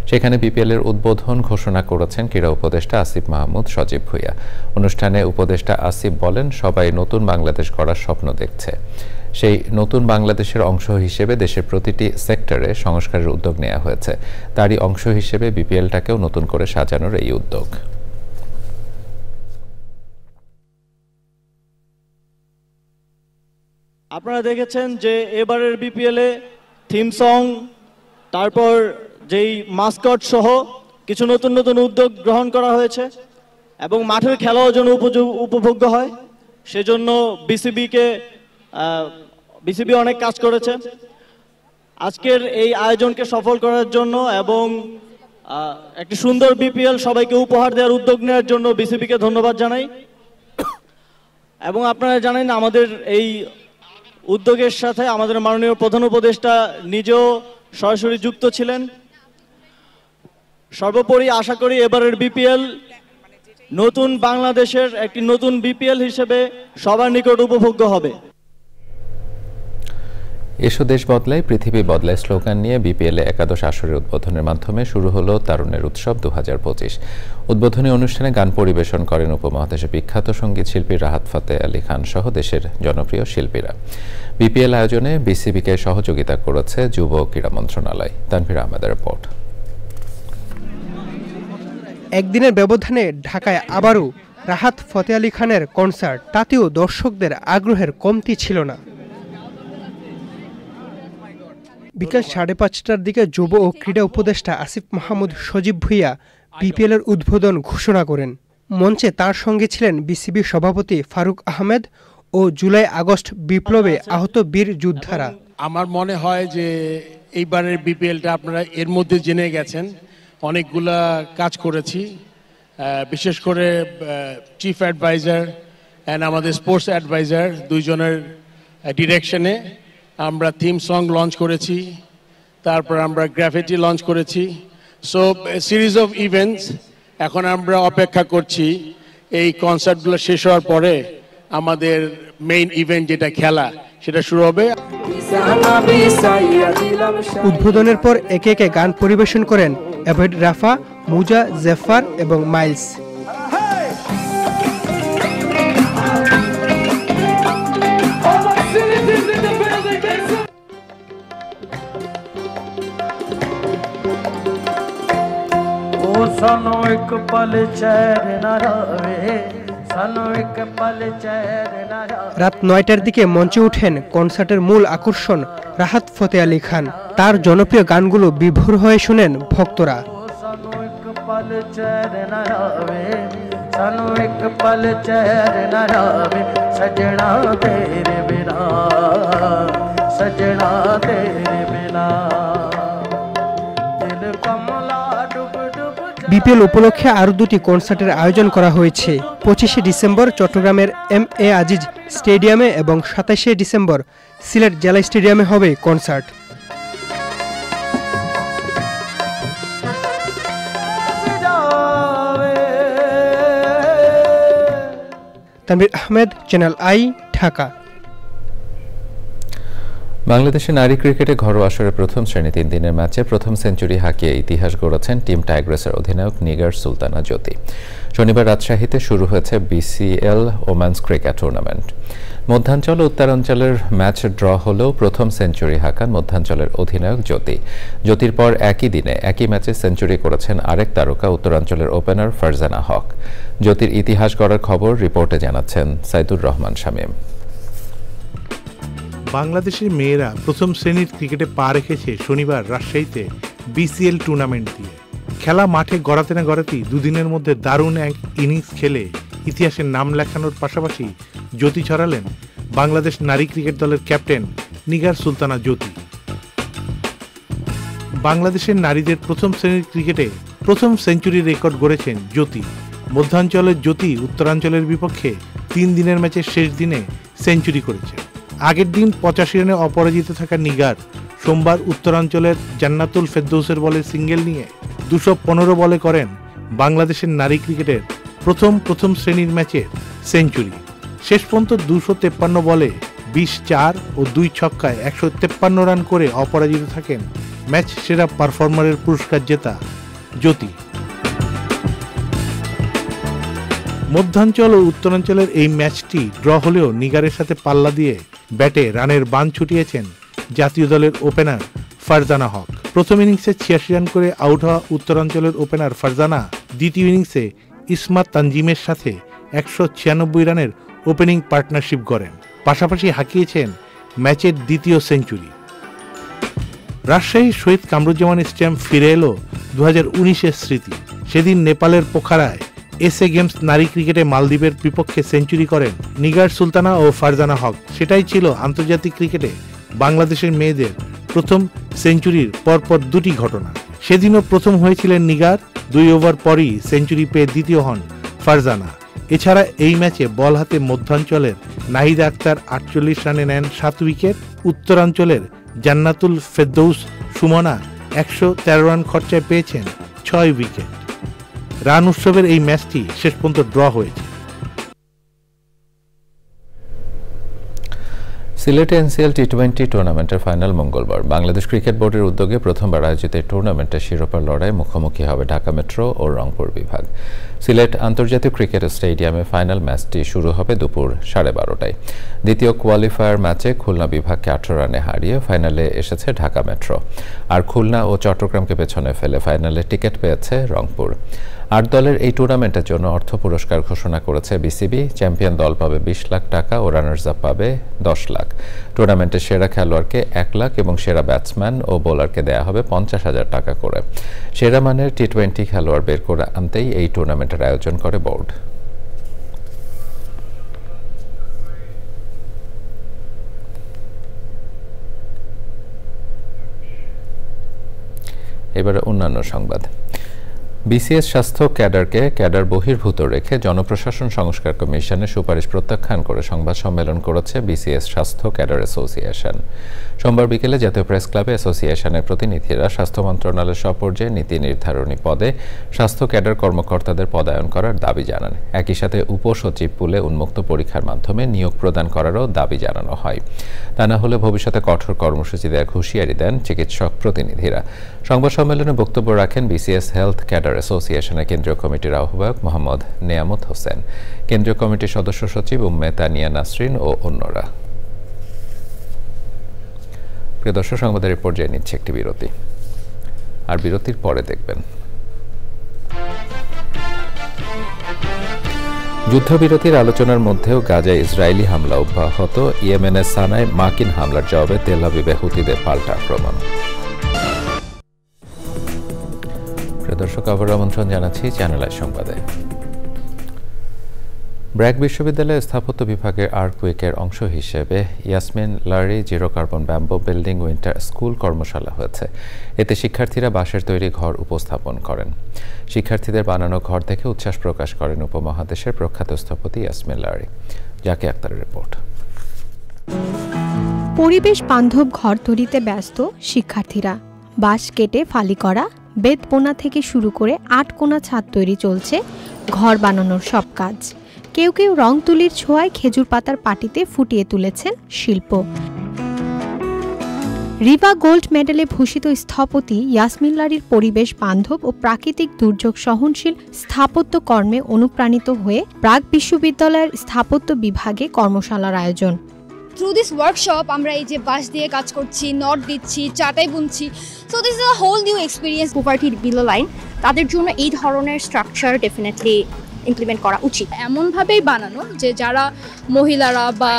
সেখানে বিপিএলের উদ্বোধন ঘোষণা করেছেন ক্রীড়া উপদেষ্টা আসিফ মাহমুদ সজীব ভুঁইয়া। অনুষ্ঠানে উপদেষ্টা আসিফ বলেন, সবাই নতুন বাংলাদেশ গড়ার স্বপ্ন দেখছে। সেই নতুন বাংলাদেশের অংশ হিসেবে দেশের প্রতিটি সেক্টরে সংস্কারের উদ্যোগ নেওয়া হয়েছে। তারই অংশ হিসেবে বিপিএলটাকেও নতুন করে সাজানোর এই উদ্যোগ।
আপনারা দেখেছেন যে এবারের বিপিএলে থিম সং, তারপর যেই মাস্কট সহ কিছু নতুন নতুন উদ্যোগ গ্রহণ করা হয়েছে এবং মাঠের খেলাও যেন উপভোগ্য হয়, সেজন্য বিসিবি অনেক কাজ করেছে আজকের এই আয়োজনকে সফল করার জন্য এবং একটি সুন্দর বিপিএল সবাইকে উপহার দেওয়ার উদ্যোগ নেওয়ার জন্য বিসিবিকে ধন্যবাদ জানাই। এবং আপনারা জানেন আমাদের এই উদ্যোগের সাথে আমাদের মাননীয় প্রধান উপদেষ্টা নিজেও সরাসরি যুক্ত ছিলেন। সর্বোপরি আশা করি এবারের বিপিএল নতুন বাংলাদেশের একটি নতুন বিপিএল হিসেবে সবার নিকট উপভোগ্য হবে।
এসো দেশ বদলায় পৃথিবী বদলায় স্লোগান নিয়ে বিপিএলে একাদশ আসরের উদ্বোধনের মাধ্যমে শুরু হলো তারুণ্যের উৎসব 2025। উদ্বোধনী অনুষ্ঠানে গান পরিবেশন করেন উপমহাদেশের বিখ্যাত সঙ্গীত শিল্পী রাহাত ফতেহ আলী খান সহ দেশের জনপ্রিয় শিল্পীরা। বিপিএল আয়োজনে বিসিবিকে সহযোগিতা করেছে যুব ক্রীড়া মন্ত্রণালয়। তানভীর আহমেদের রিপোর্ট।
একদিনের ব্যবধানে ঢাকায় আবারও রাহাত ফতেহ আলী খানের কনসার্ট, তাতেও দর্শকদের আগ্রহের কমতি ছিল না। বিকাল 5:30টার দিকে যুব ও ক্রীড়া উপদেষ্টা আসিফ মাহমুদ সজীব ভুঁইয়া বিপিএলের উদ্বোধন ঘোষণা করেন। মঞ্চে তার সঙ্গে ছিলেন বিসিবি সভাপতি ফারুক আহমেদ ও জুলাই আগস্ট বিপ্লবে আহত বীর যোদ্ধারা।
আমার মনে হয় যে এইবারের বিপিএলটা আপনারা এর মধ্যে জেনে গেছেন, অনেকগুলা কাজ করেছি, বিশেষ করে চিফ অ্যাডভাইজার অ্যান্ড আমাদের স্পোর্টস অ্যাডভাইজার দুইজনের ডিরেকশনে আমরা থিম সং লঞ্চ করেছি, তারপর আমরা গ্রাফিটি লঞ্চ করেছি। So series of events. এখন আমরা অপেক্ষা করছি এই কনসার্টগুলো শেষ হওয়ার পরে আমাদের মেইন ইভেন্ট যেটা খেলা সেটা শুরু হবে।
উদ্বোধনের পর একে একে গান পরিবেশন করেন এভয়েড রাফা, মুজা, জেফার এবং মাইলস। রাত 9টার দিকে মঞ্চে ওঠেন কনসার্টের মূল আকর্ষণ রাহাত ফতেহ আলী খান। তার জনপ্রিয় গানগুলো বিভোর হয়ে শুনেন ভক্তরা। বিপিএল উপলক্ষে আরও 2টি কনসার্টের আয়োজন করা হয়েছে। 25শে ডিসেম্বর চট্টগ্রামের এম.এ. আজিজ স্টেডিয়ামে এবং 27শে ডিসেম্বর সিলেট জেলা স্টেডিয়ামে হবে concert. Tanvir Ahmed, channel I, Dhaka.
বাংলাদেশের নারী ক্রিকেটে ঘরোয়া আসরে প্রথম শ্রেণী 3 দিনের ম্যাচে প্রথম সেঞ্চুরি হাঁকিয়ে ইতিহাস গড়েছেন টিম টাইগ্রেসের অধিনায়ক নিগার সুলতানা জ্যোতি। শনিবার রাজশাহীতে শুরু হয়েছে বিসিএল ওমেন্স ক্রিকেট টুর্নামেন্ট। মধ্যাঞ্চল ও উত্তরাঞ্চলের ম্যাচ ড্র হলেও প্রথম সেঞ্চুরি হাঁকান মধ্যাঞ্চলের অধিনায়ক জ্যোতি। জ্যোতির পর একই দিনে একই ম্যাচে সেঞ্চুরি করেছেন আরেক তারকা উত্তরাঞ্চলের ওপেনার ফারজানা হক। জ্যোতির ইতিহাস গড়ার খবর রিপোর্টে জানাচ্ছেন সাইদুর রহমান শামীম।
বাংলাদেশের মেয়েরা প্রথম শ্রেণীর ক্রিকেটে পা রেখেছে শনিবার রাজশাহীতে বিসিএল টুর্নামেন্ট দিয়ে। খেলা মাঠে গড়াতে না গড়াতেই দুদিনের মধ্যে দারুণ এক ইনিংস খেলে ইতিহাসের নাম লেখানোর পাশাপাশি জ্যোতি ছড়ালেন বাংলাদেশ নারী ক্রিকেট দলের ক্যাপ্টেন নিগার সুলতানা জ্যোতি। বাংলাদেশের নারীদের প্রথম শ্রেণীর ক্রিকেটে প্রথম সেঞ্চুরি রেকর্ড গড়েছেন জ্যোতি। মধ্যাঞ্চলের জ্যোতি উত্তরাঞ্চলের বিপক্ষে 3 দিনের ম্যাচের শেষ দিনে সেঞ্চুরি করেছে। আগের দিন 85 রানে অপরাজিত থাকা নিগার সোমবার উত্তরাঞ্চলের জান্নাতুল ফেরদৌসের বলে সিঙ্গেল নিয়ে 215 বলে করেন বাংলাদেশের নারী ক্রিকেটের প্রথম শ্রেণীর ম্যাচে সেঞ্চুরি। শেষ পর্যন্ত 253 বলে 20-4 ও 2 ছক্কায় 153 রান করে অপরাজিত থাকেন ম্যাচ সেরা পারফর্মারের পুরস্কার জেতা জ্যোতি। মধ্যাঞ্চল ও উত্তরাঞ্চলের এই ম্যাচটি ড্র হলেও নিগারের সাথে পাল্লা দিয়ে ব্যাটে রানের বান ছুটিয়েছেন জাতীয় দলের ওপেনার ফারজানা হক। প্রথম ইনিংসে 86 রান করে আউট হওয়া উত্তরাঞ্চলের ওপেনার ফারজানা দ্বিতীয় ইনিংসে ইসমাত তানজিমের সাথে 196 রানের ওপেনিং পার্টনারশিপ গড়েন, পাশাপাশি হাঁকিয়েছেন ম্যাচের দ্বিতীয় সেঞ্চুরি। রাজশাহীর শহীদ কামরুজ্জামান স্টেডিয়াম ফিরে এলো 2019-এর স্মৃতি। সেদিন নেপালের পোখারায় এসএ গেমস নারী ক্রিকেটে মালদ্বীপের বিপক্ষে সেঞ্চুরি করেন নিগার সুলতানা ও ফারজানা হক। সেটাই ছিল আন্তর্জাতিক ক্রিকেটে বাংলাদেশের মেয়েদের প্রথম সেঞ্চুরির পরপর দুটি ঘটনা। সেদিনও প্রথম হয়েছিলেন নিগার, 2 ওভার পরই সেঞ্চুরি পেয়ে দ্বিতীয় হন ফারজানা। এছাড়া এই ম্যাচে বল হাতে মধ্যাঞ্চলের নাহিদা আক্তার 48 রানে নেন 7 উইকেট। উত্তরাঞ্চলের জান্নাতুল ফেরদৌস সুমনা 113 রান খরচায় পেয়েছেন 6 উইকেট। রান উৎসবের এই ম্যাচটি শেষ পর্যন্ত ড্র হয়েছে।
সিলেটে এনসিএল টি20 টুর্নামেন্টের ফাইনাল মঙ্গলবার। বাংলাদেশ ক্রিকেট বোর্ডের উদ্যোগে প্রথমবার আয়োজিত এই টুর্নামেন্টের শিরোপার লড়াই মুখোমুখি হবে ঢাকা মেট্রো ও রংপুর বিভাগ। সিলেট আন্তর্জাতিক ক্রিকেট স্টেডিয়ামে ফাইনাল ম্যাচটি শুরু হবে দুপুর 12:30টায়। দ্বিতীয় কোয়ালিফায়ার ম্যাচে খুলনা বিভাগকে 18 রানে হারিয়ে ফাইনালে এসেছে ঢাকা মেট্রো, আর খুলনা ও চট্টগ্রামকে পেছনে ফেলে ফাইনালে টিকিট পেয়েছে রংপুর। 8 দলের এই টুর্নামেন্টের জন্য অর্থ পুরস্কার ঘোষণা করেছে বিসিবি। চ্যাম্পিয়ন দল পাবে 20 লাখ টাকা ও রানার্স আপ পাবে 10 লাখ। টুর্নামেন্টের সেরা খেলোয়াড়কে 1 লাখ এবং সেরা ব্যাটসম্যান ও বোলারকে দেয়া হবে 50,000 টাকা করে। সেরা মানের টি20 খেলোয়াড় বের করে আনতেই এই টুর্নামেন্টের আয়োজন করে বোর্ড। এবারে অন্যান্য সংবাদ। বিসিএস স্বাস্থ্য ক্যাডারকে ক্যাডার বহির্ভূত রেখে জনপ্রশাসন সংস্কার কমিশনের সুপারিশ প্রত্যাখ্যান করে সংবাদ সম্মেলন করেছে বিসিএস স্বাস্থ্য ক্যাডার অ্যাসোসিয়েশন। সোমবার বিকেলে জাতীয় প্রেস ক্লাবে অ্যাসোসিয়েশনের প্রতিনিধিরা স্বাস্থ্য মন্ত্রণালয়ের সপর্যায়ে নীতি নির্ধারণী পদে স্বাস্থ্য ক্যাডার কর্মকর্তাদের পদায়ন করার দাবি জানান। একই সাথে উপসচিব পুলে উন্মুক্ত পরীক্ষার মাধ্যমে নিয়োগ প্রদান করারও দাবি জানানো হয়। তা না হলে ভবিষ্যতে কঠোর কর্মসূচি দেওয়ার হুঁশিয়ারি দেন চিকিৎসক প্রতিনিধিরা। সংবাদ সম্মেলনে বক্তব্য রাখেন বিসিএস হেলথ ক্যাডার অ্যাসোসিয়েশনের কেন্দ্রীয় কমিটির আহ্বায়ক মোহাম্মদ নেয়ামত হোসেন, কেন্দ্রীয় কমিটির সদস্য সচিব উম্মে তানিয়া নাসরিন ও অন্যরা। প্রিয় দর্শক, সংবাদের এই পর্যায়ে নিচ্ছে একটি বিরতি, আর বিরতির পরে দেখবেন যুদ্ধবিরতির আলোচনার মধ্যেও গাজায় ইসরায়েলি হামলা অব্যাহত। ইয়েমেনের সানায় মার্কিন হামলার জবাবে তেল আবিবে হুতিদের পাল্টা আক্রমণ। প্রিয় দর্শক, আবার আমন্ত্রণ জানাচ্ছি চ্যানেল আই সংবাদে। ব্র্যাক বিশ্ববিদ্যালয়ের স্থাপত্য বিভাগের আর্কউইকের অংশ হিসেবে Yasmeen Lari zero carbon bamboo building winter school কর্মশালা হয়েছে। এতে শিক্ষার্থীরা বাঁশের তৈরি ঘর উপস্থাপন করেন। শিক্ষার্থীদের বানানো ঘর দেখে উচ্ছ্বাস প্রকাশ করেন উপমহাদেশের প্রখ্যাত স্থপতি ইয়াসমিন লারি। জাকি আক্তারের রিপোর্ট।
পরিবেশ বান্ধব ঘর তৈরিতে ব্যস্ত শিক্ষার্থীরা। বাঁশ কেটে ফালি করা, বেত বোনা থেকে শুরু করে 8 কোণা ছাদ তৈরি চলছে ঘর বানানোর সব কাজ। কেউ কেউ রং তুলির ছোঁয়ায় খেজুর পাতার পাটিতে ফুটিয়ে তুলেছেন শিল্প। রিভা গোল্ড মেডেলে ভূষিত স্থপতি ইয়াসমিন লারির পরিবেশ বান্ধব ও প্রাকৃতিক দুর্যোগ সহনশীল স্থাপত্য কর্মে অনুপ্রাণিত হয়ে ব্র্যাক বিশ্ববিদ্যালয়ের স্থাপত্য বিভাগে কর্মশালার আয়োজন।
থ্রু দিস ওয়ার্কশপ আমরা এই যে বাঁশ দিয়ে কাজ করছি, নট দিচ্ছি, চাটাই বুনছি। So this is a whole new experience. পভার্টির বিলো লাইন, তাদের জন্য এই ধরনের স্ট্রাকচার ডেফিনেটলি ইমপ্লিমেন্ট করা উচিত। এমনভাবেই বানানো যে যারা মহিলারা বা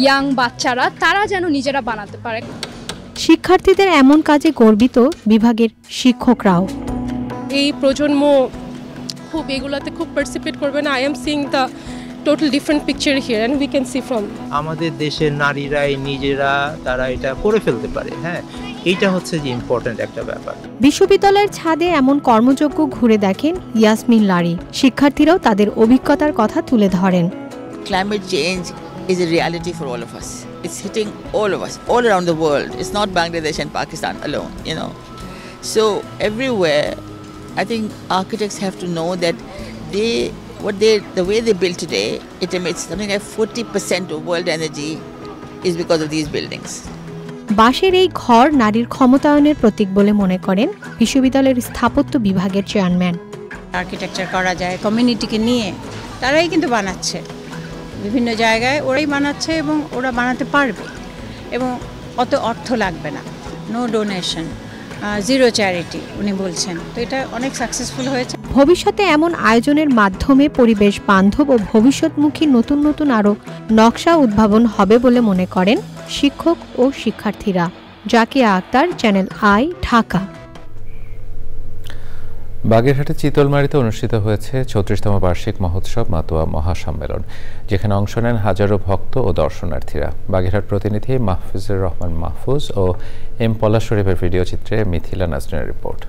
ইয়াং বাচ্চারা তারা যেন নিজেরা বানাতে পারে।
শিক্ষার্থীদের এমন কাজে গর্বিত বিভাগের শিক্ষকরাও।
এই প্রজন্ম খুব এগুলাতে খুব পার্টিসিপেট করবে না। I am seeing the total different picture here and we can see from
আমাদের দেশের নারীরাই নিজেরা তারা এটা করে ফেলতে পারে। হ্যাঁ, এইটা হচ্ছে যে ইম্পর্টেন্ট একটা ব্যাপার।
বিশ্ববিদ্যালয়ের ছাদে এমন কর্মযজ্ঞ ঘুরে দেখেন ইয়াসমিন লারি। শিক্ষার্থীরাও তাদের অভিজ্ঞতার কথা তুলে ধরেন।
Climate change is a reality for all of us. It's hitting all of us, all around the world. It's not Bangladesh and Pakistan alone, you know. So everywhere, I think architects have to know that they the way they build today, it emits something like 40% of world energy is because of these buildings.
বাঁশের এই ঘর নারীর ক্ষমতায়নের প্রতীক বলে মনে করেন বিশ্ববিদ্যালয়ের স্থাপত্য বিভাগের চেয়ারম্যান।
আর্কিটেকচার করা যায় কমিউনিটিকে নিয়ে, তারাই কিন্তু বানাচ্ছে, বিভিন্ন জায়গায় ওরাই বানাচ্ছে এবং ওরা বানাতে পারবে এবং অত অর্থ লাগবে না, নো ডোনেশন, জিরো চ্যারিটি উনি বলছেন, তো এটা অনেক সাকসেসফুল হয়েছে।
ভবিষ্যতে এমন আয়োজনের মাধ্যমে পরিবেশ বান্ধব ও ভবিষ্যৎমুখী নতুন নতুন আরও নকশা উদ্ভাবন হবে বলে মনে করেন শিক্ষক ও শিক্ষার্থীরা। Zakia Akhtar, channel I, Dhaka.
বাগেরহাটের চিতলমারীতে অনুষ্ঠিত হয়েছে ৩৬তম বার্ষিক মহোৎসব মাতুয়া মহাসম্মেলন, যেখানে অংশ নেন হাজারো ভক্ত ও দর্শনার্থীরা। বাগেরহাট প্রতিনিধি মাহফুজুর রহমান মাহফুজ ও এম পলাশ শরীফের ভিডিও চিত্রে মিথিলা নাজরিনের রিপোর্ট।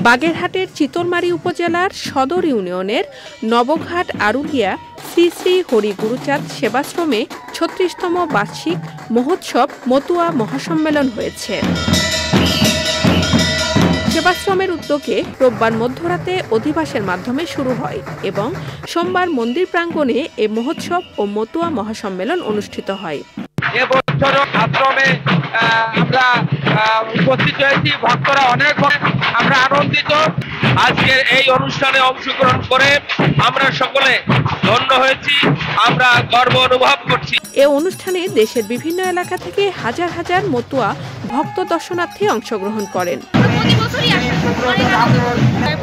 বাগেরহাটের চিতলমারী উপজেলার সদর ইউনিয়নের নবঘাট আরুলিয়া শ্রী শ্রী হরি গুরুচাঁদ সেবাশ্রমে ৩৬তম বার্ষিক মহোৎসব মতুয়া মহাসম্মেলন হয়েছে। সেবাশ্রমের উদ্যোগে রোববার মধ্যরাতে অধিবাসের মাধ্যমে শুরু হয় এবং সোমবার মন্দির প্রাঙ্গণে এ মহোৎসব ও মতুয়া মহাসম্মেলন অনুষ্ঠিত হয়।
এবছর আশ্রমে আমরা উপস্থিত হয়েছি, ভক্তরা অনেক, আমরা আনন্দিত। আজকের এই অনুষ্ঠানে অংশগ্রহণ করে আমরা সকলে ধন্য হয়েছি, আমরা গর্ব অনুভব করছি।
এ অনুষ্ঠানে দেশের বিভিন্ন এলাকা থেকে হাজার হাজার মতুয়া ভক্ত দর্শনার্থী অংশগ্রহণ করেন।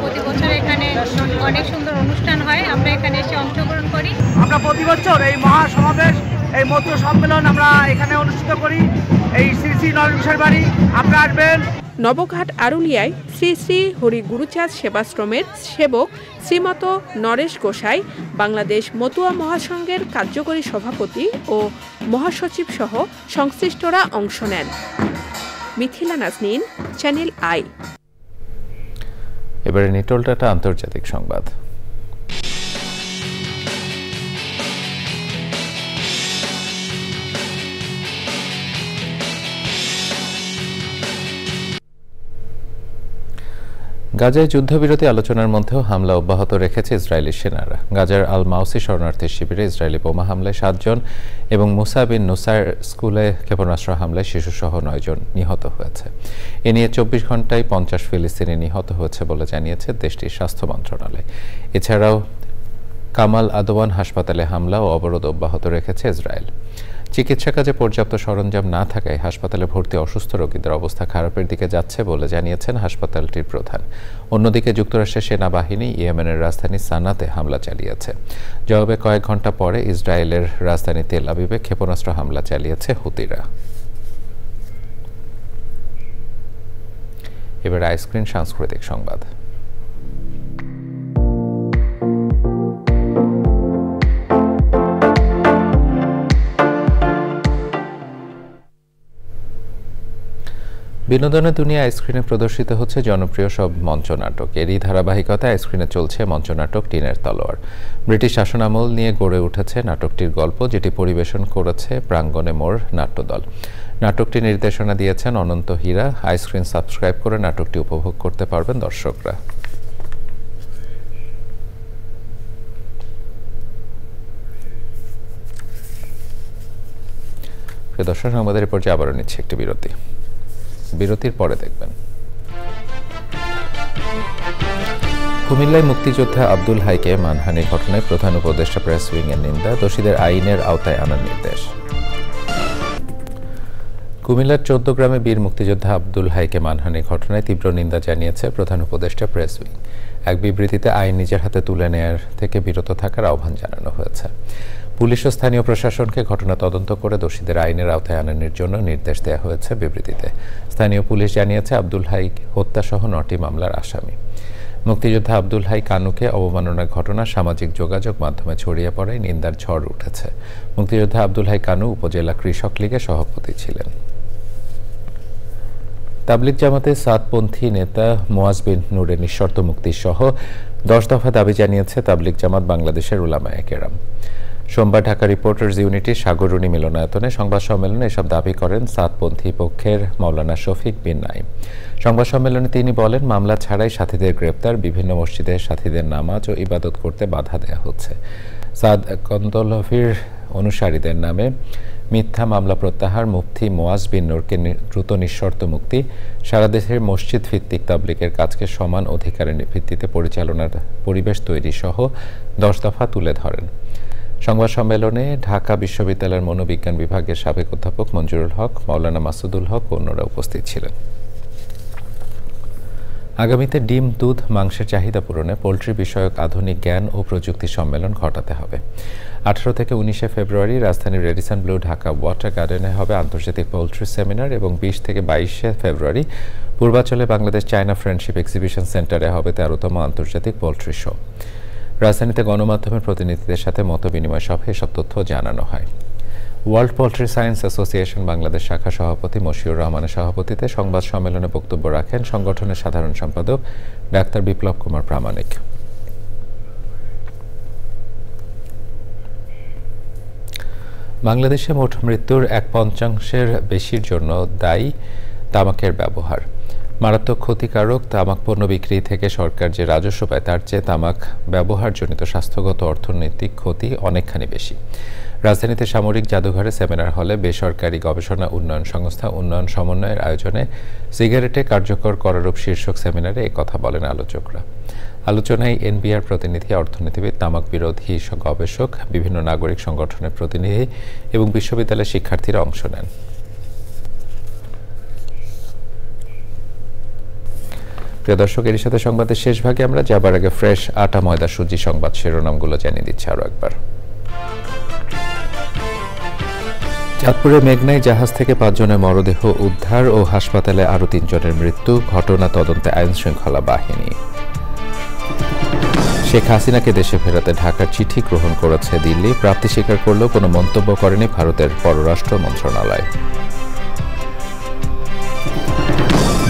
প্রতি বছর এখানে অনেক সুন্দর অনুষ্ঠান হয়, আমরা এখানে এসে অংশগ্রহণ করি।
আমরা প্রতি বছর এই মহাসমাবেশ, এই মতুয়া সম্মেলন আমরা এখানে অনুষ্ঠিত করি, এই শ্রী শ্রী নরেন্দ্র বাড়ি, আপনারা আসবেন।
নবঘাট আরুলিয়ায় শ্রী শ্রী হরি গুরুচাঁদ সেবাশ্রমের সেবক শ্রীমত নরেশ গোসাই, বাংলাদেশ মতুয়া মহাসংঘের কার্যকরী সভাপতি ও মহাসচিব সহ সংশ্লিষ্টরা অংশ নেন। Mithila Nazneen, channel I.
এবারে নিটল টাটা আন্তর্জাতিক সংবাদ। গাজায় যুদ্ধবিরতি আলোচনার মধ্যেও হামলা অব্যাহত রেখেছে ইসরায়েলি সেনারা। গাজার আল মাউসি শরণার্থী শিবিরে ইসরায়েলি বোমা হামলায় ৭ জন এবং মুসা বিন নুসাইর স্কুলে ক্ষেপণাস্ত্র হামলায় শিশুসহ ৯ জন নিহত হয়েছে। এ নিয়ে ২৪ ঘণ্টায় ৫০ ফিলিস্তিনি নিহত হয়েছে বলে জানিয়েছে দেশটির স্বাস্থ্য মন্ত্রণালয়। এছাড়াও কামাল আদওয়ান হাসপাতালে হামলা ও অবরোধ অব্যাহত রেখেছে ইসরায়েল। চিকিৎসা কাজে পর্যাপ্ত সরঞ্জাম না থাকায় হাসপাতালে ভর্তি অসুস্থ রোগীদের অবস্থা খারাপের দিকে যাচ্ছে বলে জানিয়েছেন হাসপাতালটির প্রধান। অন্যদিকে যুক্তরাষ্ট্রের সেনাবাহিনী ইয়েমেনের রাজধানী সানাতে হামলা চালিয়েছে। জবাবে কয়েক ঘণ্টা পরে ইসরায়েলের রাজধানী তেল আবিবে ক্ষেপণাস্ত্র হামলা চালিয়েছে হুতিরা। এবার আইস্ক্রিন সাংস্কৃতিক সংবাদ। বিনোদনের দুনিয়া আইস্ক্রিনে প্রদর্শিত হচ্ছে জনপ্রিয় সব মঞ্চনাটক। এরই ধারাবাহিকতায় আইস্ক্রিনে চলছে মঞ্চনাটক টিনের তলোয়ার। ব্রিটিশ শাসনামল নিয়ে গড়ে উঠেছে নাটকটির গল্প, যেটি পরিবেশন করেছে প্রাঙ্গণে মোড় নাট্যদল। নাটকটি নির্দেশনা দিয়েছেন অনন্ত হীরা। আইস্ক্রিন সাবস্ক্রাইব করে নাটকটি উপভোগ করতে পারবেন দর্শকরা। প্রিয় দর্শক, আমাদের এই পর্যায়ে আবারও নিচ্ছে একটি বিরতি। বিরতির পরে দেখবেন কুমিল্লায় মুক্তিযোদ্ধা আব্দুল হাইকে মানহানির ঘটনায় প্রধান উপদেষ্টা প্রেস উইং এর নিন্দা, দোষীদের আইনের আওতায় আনার নির্দেশ। কুমিল্লার ১৪ গ্রামে বীর মুক্তিযোদ্ধা আব্দুল হাইকে মানহানির ঘটনায় তীব্র নিন্দা জানিয়েছে প্রধান উপদেষ্টা প্রেস উইং। এক বিবৃতিতে আইন নিজের হাতে তুলে নেয়ার থেকে বিরত থাকার আহ্বান জানানো হয়েছে। পুলিশ ও স্থানীয় প্রশাসনকে ঘটনা তদন্ত করে দোষীদের আইনের আওতায় আনার জন্য নির্দেশ দেওয়া হয়েছে বিবৃতিতে। স্থানীয় পুলিশ জানিয়েছে আব্দুল হাই হত্যাসহ ৯টি মামলার আসামি। মুক্তিযোদ্ধা আব্দুল হাই কানুকে অবমাননার ঘটনা সামাজিক যোগাযোগ মাধ্যমে ছড়িয়ে পড়ায় নিন্দার ঝড় উঠেছে। মুক্তিযোদ্ধা আব্দুল হাই কানু উপজেলা কৃষক লীগের সভাপতি ছিলেন। তাবলিগ জামাতে সাতপন্থী নেতা মুয়াজ বিন নূরের নিঃশর্ত মুক্তি সহ ১০ দফা দাবি জানিয়েছে তাবলিগ জামাত বাংলাদেশের উলামায়ে কেরাম। সোমবার ঢাকা রিপোর্টার্স ইউনিটির সাগররুনি মিলনায়তনে সংবাদ সম্মেলনে এসব দাবি করেন সাদপন্থী পক্ষের মাওলানা শফিক বিন নাইম। সংবাদ সম্মেলনে তিনি বলেন, মামলা ছাড়াই সাথীদের গ্রেপ্তার, বিভিন্ন মসজিদে সাথীদের নামাজ ও ইবাদত করতে বাধা দেওয়া হচ্ছে। সাদ কন্দলভির অনুসারীদের নামে মিথ্যা মামলা প্রত্যাহার, মুফতি মোয়াজ বিন নূরকে দ্রুত নিঃশর্ত মুক্তি, সারা দেশের মসজিদ ভিত্তিক তাবলীগের কাজকে সমান অধিকারের ভিত্তিতে পরিচালনার পরিবেশ তৈরি সহ 10 দফা তুলে ধরেন। সংবাদ সম্মেলনে ঢাকা বিশ্ববিদ্যালয়ের মনোবিজ্ঞান বিভাগের সাবেক অধ্যাপক মঞ্জুরুল হক, মাওলানা মাসুদুল হক ও অন্যরা উপস্থিত ছিলেন। আগামীতে ডিম, দুধ, মাংসের চাহিদা পূরণে পোল্ট্রি বিষয়ক আধুনিক জ্ঞান ও প্রযুক্তি সম্মেলন ঘটাতে হবে। 18 থেকে 19 ফেব্রুয়ারি রাজধানীর রেডিসন ব্লু ঢাকা ওয়াটার গার্ডেনে হবে আন্তর্জাতিক পোল্ট্রি সেমিনার এবং 20 থেকে 22 ফেব্রুয়ারি পূর্বাঞ্চলে বাংলাদেশ চায়না ফ্রেন্ডশিপ এক্সিবিশন সেন্টারে হবে 13তম আন্তর্জাতিক পোল্ট্রি শো। রাজধানীতে গণমাধ্যমের প্রতিনিধিদের সাথে মতবিনিময় সভায় এসব তথ্য জানানো হয়। World poultry science association Bangladesh শাখা সভাপতি মশিউর রহমানের সভাপতিত্বে সংবাদ সম্মেলনে বক্তব্য রাখেন সংগঠনের সাধারণ সম্পাদক ডাক্তার বিপ্লব কুমার প্রামাণিক। বাংলাদেশে মোট মৃত্যুর 1/5 বেশির জন্য দায়ী তামাকের ব্যবহার। মারাত্মক ক্ষতিকারক তামাক পণ্য বিক্রি থেকে সরকার যে রাজস্ব পায় তার চেয়ে তামাক ব্যবহারজনিত স্বাস্থ্যগত অর্থনৈতিক ক্ষতি অনেকখানি বেশি। রাজধানীতে সামরিক জাদুঘরে সেমিনার হলে বেসরকারি গবেষণা উন্নয়ন সংস্থা উন্নয়ন সমন্বয়ের আয়োজনে সিগারেটে কার্যকর করারূপ শীর্ষক সেমিনারে একথা বলেন আলোচকরা। আলোচনায় এনবিআর প্রতিনিধি, অর্থনীতিবিদ, তামাক বিরোধী গবেষক, বিভিন্ন নাগরিক সংগঠনের প্রতিনিধি এবং বিশ্ববিদ্যালয়ের শিক্ষার্থীরা অংশ নেন। প্রিয় দর্শক, এর সাথে সংবাদের শেষ ভাগে আমরা যাবার আগে ফ্রেশ আটা, ময়দা, সুজি সংবাদ শিরোনামগুলো জানিয়ে দিচ্ছি আরও একবার। চাঁদপুরে মেঘনায় জাহাজ থেকে 5 জনের মরদেহ উদ্ধার ও হাসপাতালে আরও 3 জনের মৃত্যু, ঘটনা তদন্তে আইন শৃঙ্খলা বাহিনী। শেখ হাসিনাকে দেশে ফেরাতে ঢাকার চিঠি গ্রহণ করেছে দিল্লি, প্রাপ্তি স্বীকার করলেও কোনো মন্তব্য করেনি ভারতের পররাষ্ট্র মন্ত্রণালয়।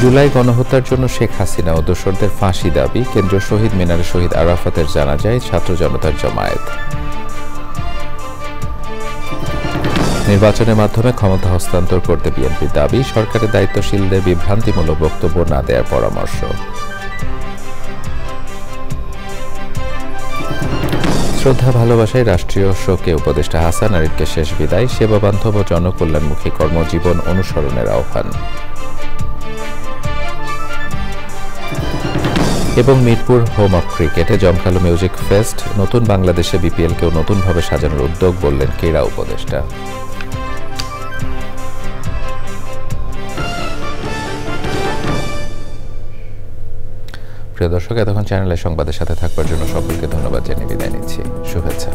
জুলাই গণহত্যার জন্য শেখ হাসিনা ও দোসরদের ফাঁসি দাবি, কেন্দ্রীয় শহীদ মিনারে শহীদ আরাফাতের জানাজায় ছাত্র জনতার জমায়েত। নির্বাচনের মাধ্যমে ক্ষমতা হস্তান্তর করতে বিএনপির দাবি, সরকারের দায়িত্বশীলদের বিভ্রান্তিমূলক বক্তব্য না দেওয়ার পরামর্শ। শ্রদ্ধা ভালোবাসায় রাষ্ট্রীয় শোকে উপদেষ্টা হাসান আরিফকে শেষ বিদায়, সেবাবান্ধব ও জনকল্যাণমুখী কর্মজীবন অনুসরণের আহ্বান। এবং মিরপুর হোম অফ ক্রিকেটে জমকালো মিউজিক ফেস্ট, নতুন বাংলাদেশে বিপিএলকেও নতুনভাবে সাজানোর উদ্যোগ বললেন ক্রীড়া উপদেষ্টা। প্রিয় দর্শক, এতক্ষণ চ্যানেলের সংবাদের সাথে থাকবার জন্য সকলকে ধন্যবাদ জানিয়ে বিদায় নিচ্ছি। শুভেচ্ছা।